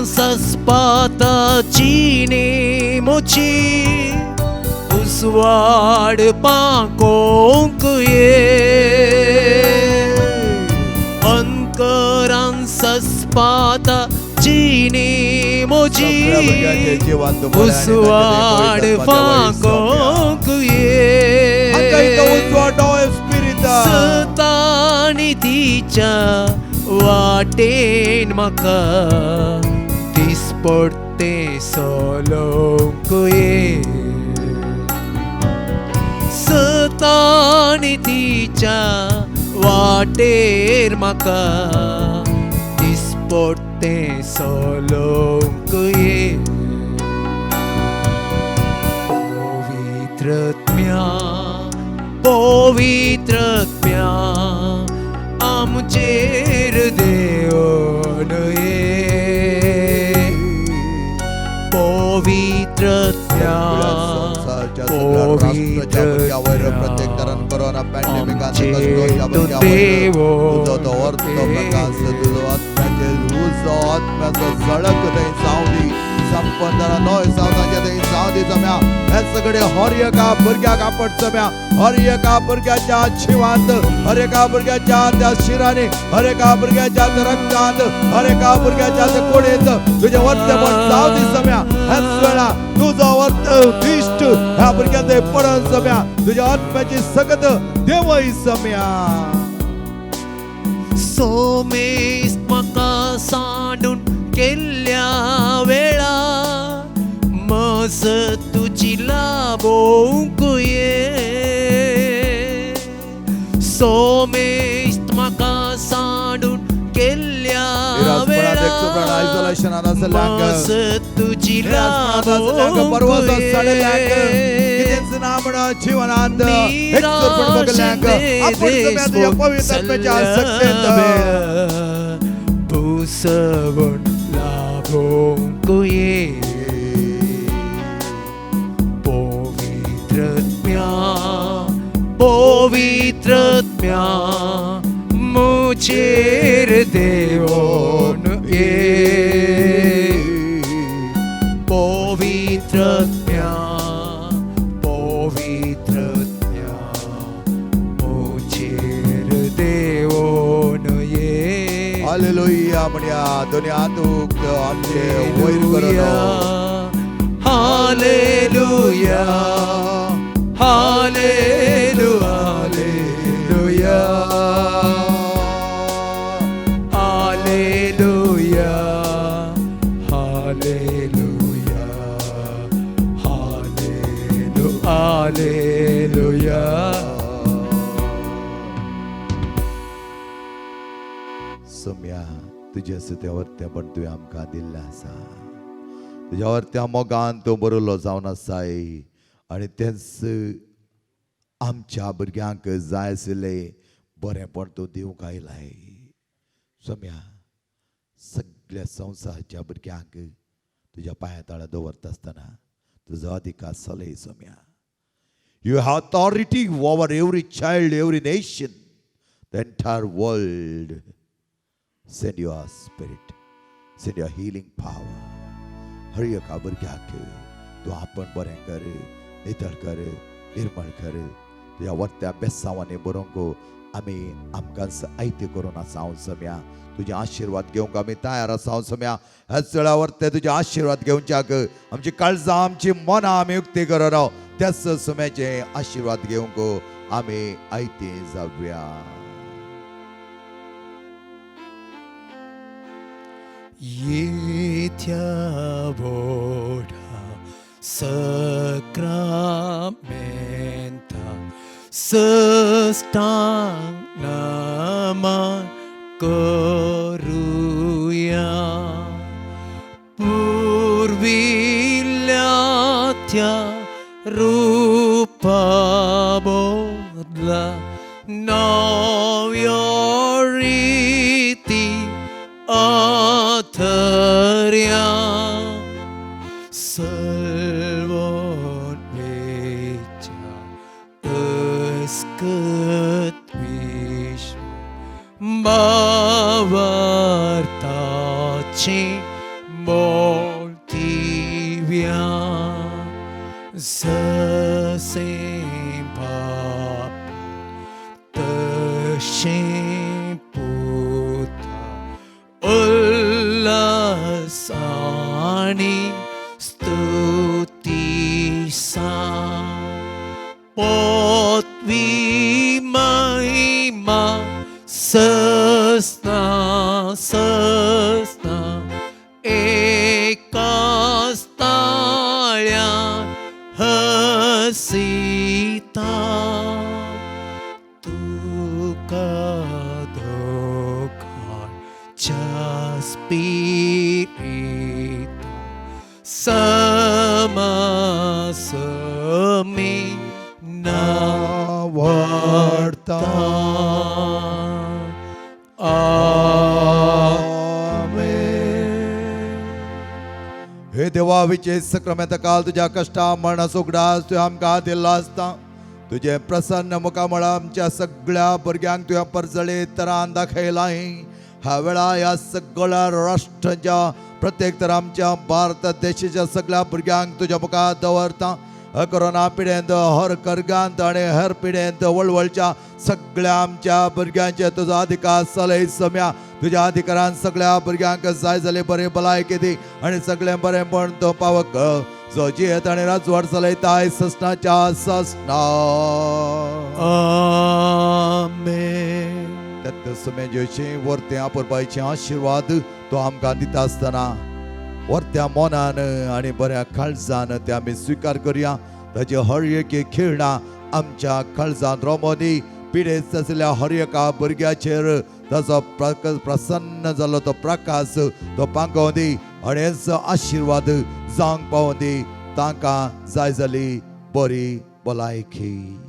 [SPEAKER 1] saspataci nemoci Uswad pakonkuye Ankaran saspataci nemoci Uswad pakonkuye Sutani ticha वाटेन म्हाका दिसपडते सोलोंकुये सतानी तिच्या वाटेर म्हाका दिसपडते सोलोंकुये पवित्रत्म्या पवित्रत्म्या आमचेर देवोन ये पवित्रत्या
[SPEAKER 2] संपन्नारा नोय सावतांच्या थंय सावदी जम्या हे सगळे हर एका भुरग्याक आपट जम्या हर एका भुरग्याच्या जिवांत हर एका भुरग्याच्या त्या शिराने हर एका भुरग्याच्या रक्तांत हर एका भुरग्याच्या कोडेंत तुझे वर्तमान सावदी जम्या हेच वेळा तुझो वर्त दिष्ट ह्या भुरग्याचे पडन जम्या तुझ्या आत्म्याची सगत देवय जम्या
[SPEAKER 1] सोमेस म्हाका सांडून केल्ल्या वेळा मस तुजी लाबोंकुये सोमेस म्हाका सांडून केल्ल्या वेळा मस तुजी लाबोंकुये
[SPEAKER 2] जीवनांत
[SPEAKER 1] Pusabon labonkuye Povitratmya Povitratmya Mucher devon ye Povitratmya Povitratmya Mucher devon ye
[SPEAKER 2] हालेलुया म्हणया दोनी हातूक आमचे वयर करून
[SPEAKER 1] हालेलुया हालेलुया हालेलुया हालेलुया हालेलुया हालेलुया
[SPEAKER 2] सम्या तुझ्या सुत्यावर त्या पण तुवें आमकां दिल्लें आसा तुज्यावर त्या मोगान तो बरोलो जावन आसाय आनी तेंच आमच्या भुरग्यांक जाय आशिल्लें बरेंपण तूं दिवंक आयलाय सम्या सगळ्या संवसाराच्या भुरग्यांक तुज्या पांया तळा दवरता आसतना तुजो अधिकार चलय सम्या You have authority over every child, every nation, the entire world. Send your spirit, send your healing power. हर एका भुरग्याक तूं आपण बरें कर नितळ कर निर्मळ कर तुज्या वर्त्या बेसांवांनी बरोवंक आमी आमकां आयते करून आसा हांव सम्या तुजे आशिर्वाद घेवंक आमी तयार आसा हांव सम्या हेच वेळावर ते तुजे आशिर्वाद घेवच्याक आमची काळजां आमची मनां आमी उक्ती करून त्याच सम्याचे आशिर्वाद घेवंक आमी आयते जावया
[SPEAKER 1] Yetia boda sacramenta sestang naman koruya purvilatya rupa bodla navyariti Atharya Salvon Vecha Askat Vishnu Bhavartachi Mo दिव्या जसे बाप तसे पुत्र उल्हासाने स्तुतीसा पृथ्वी महिमा सस्ना सस्ना एकाच ताळ्यात हसिता तुका दोघांच्या स्पिरिता समसमी
[SPEAKER 2] नावडता हे देवा विचे सक्रमेत काल तुझ्या कष्टा मरण सुगडास तुवें आमकां दिल्लो आसता तुझे प्रसन्न मुखामळा आमच्या सगळ्या भुरग्यांक तुवें परजळीत तरान दाखयलाय ह्या वेळा ह्या सगळ्या राष्ट्रांच्या प्रत्येक तर आमच्या भारत देशाच्या सगळ्या भुरग्यांक तुझ्या मुखार दवरता कोरोना पिडेंत हर कर्गांत आणि हर पिडेंत वळवळच्या सगळ्या आमच्या भुरग्यांचे तुजो अधिकार चलय सम्या तुझ्या अधिकारान सगळ्या भुरग्यांक जाय जाले बरे भलायकी दी आणि सगळें बरेंपण तो पावक जो जियेत आणि राजवाड चलयताय ससनाच्या ससना
[SPEAKER 1] आमेन.
[SPEAKER 2] त्यात समेजेचे वर्ते आपुरबायचे आशीर्वाद तो आमकां दिता आसतना वर्त्या मोनान आणि बऱ्या काळजान ते आमी स्वीकार करुया ताचे हर एक खिळणा आमच्या काळजांत रोमोनी पिडेस्त आसलेल्या हर एका भुरग्याचेर ताचो प्रसन्न जालो तो प्रकाश तो पांगोवन दी आणि हेचो आशीर्वाद जावंक पावोवन दी तांकां जाय जाली बरी भलायकी.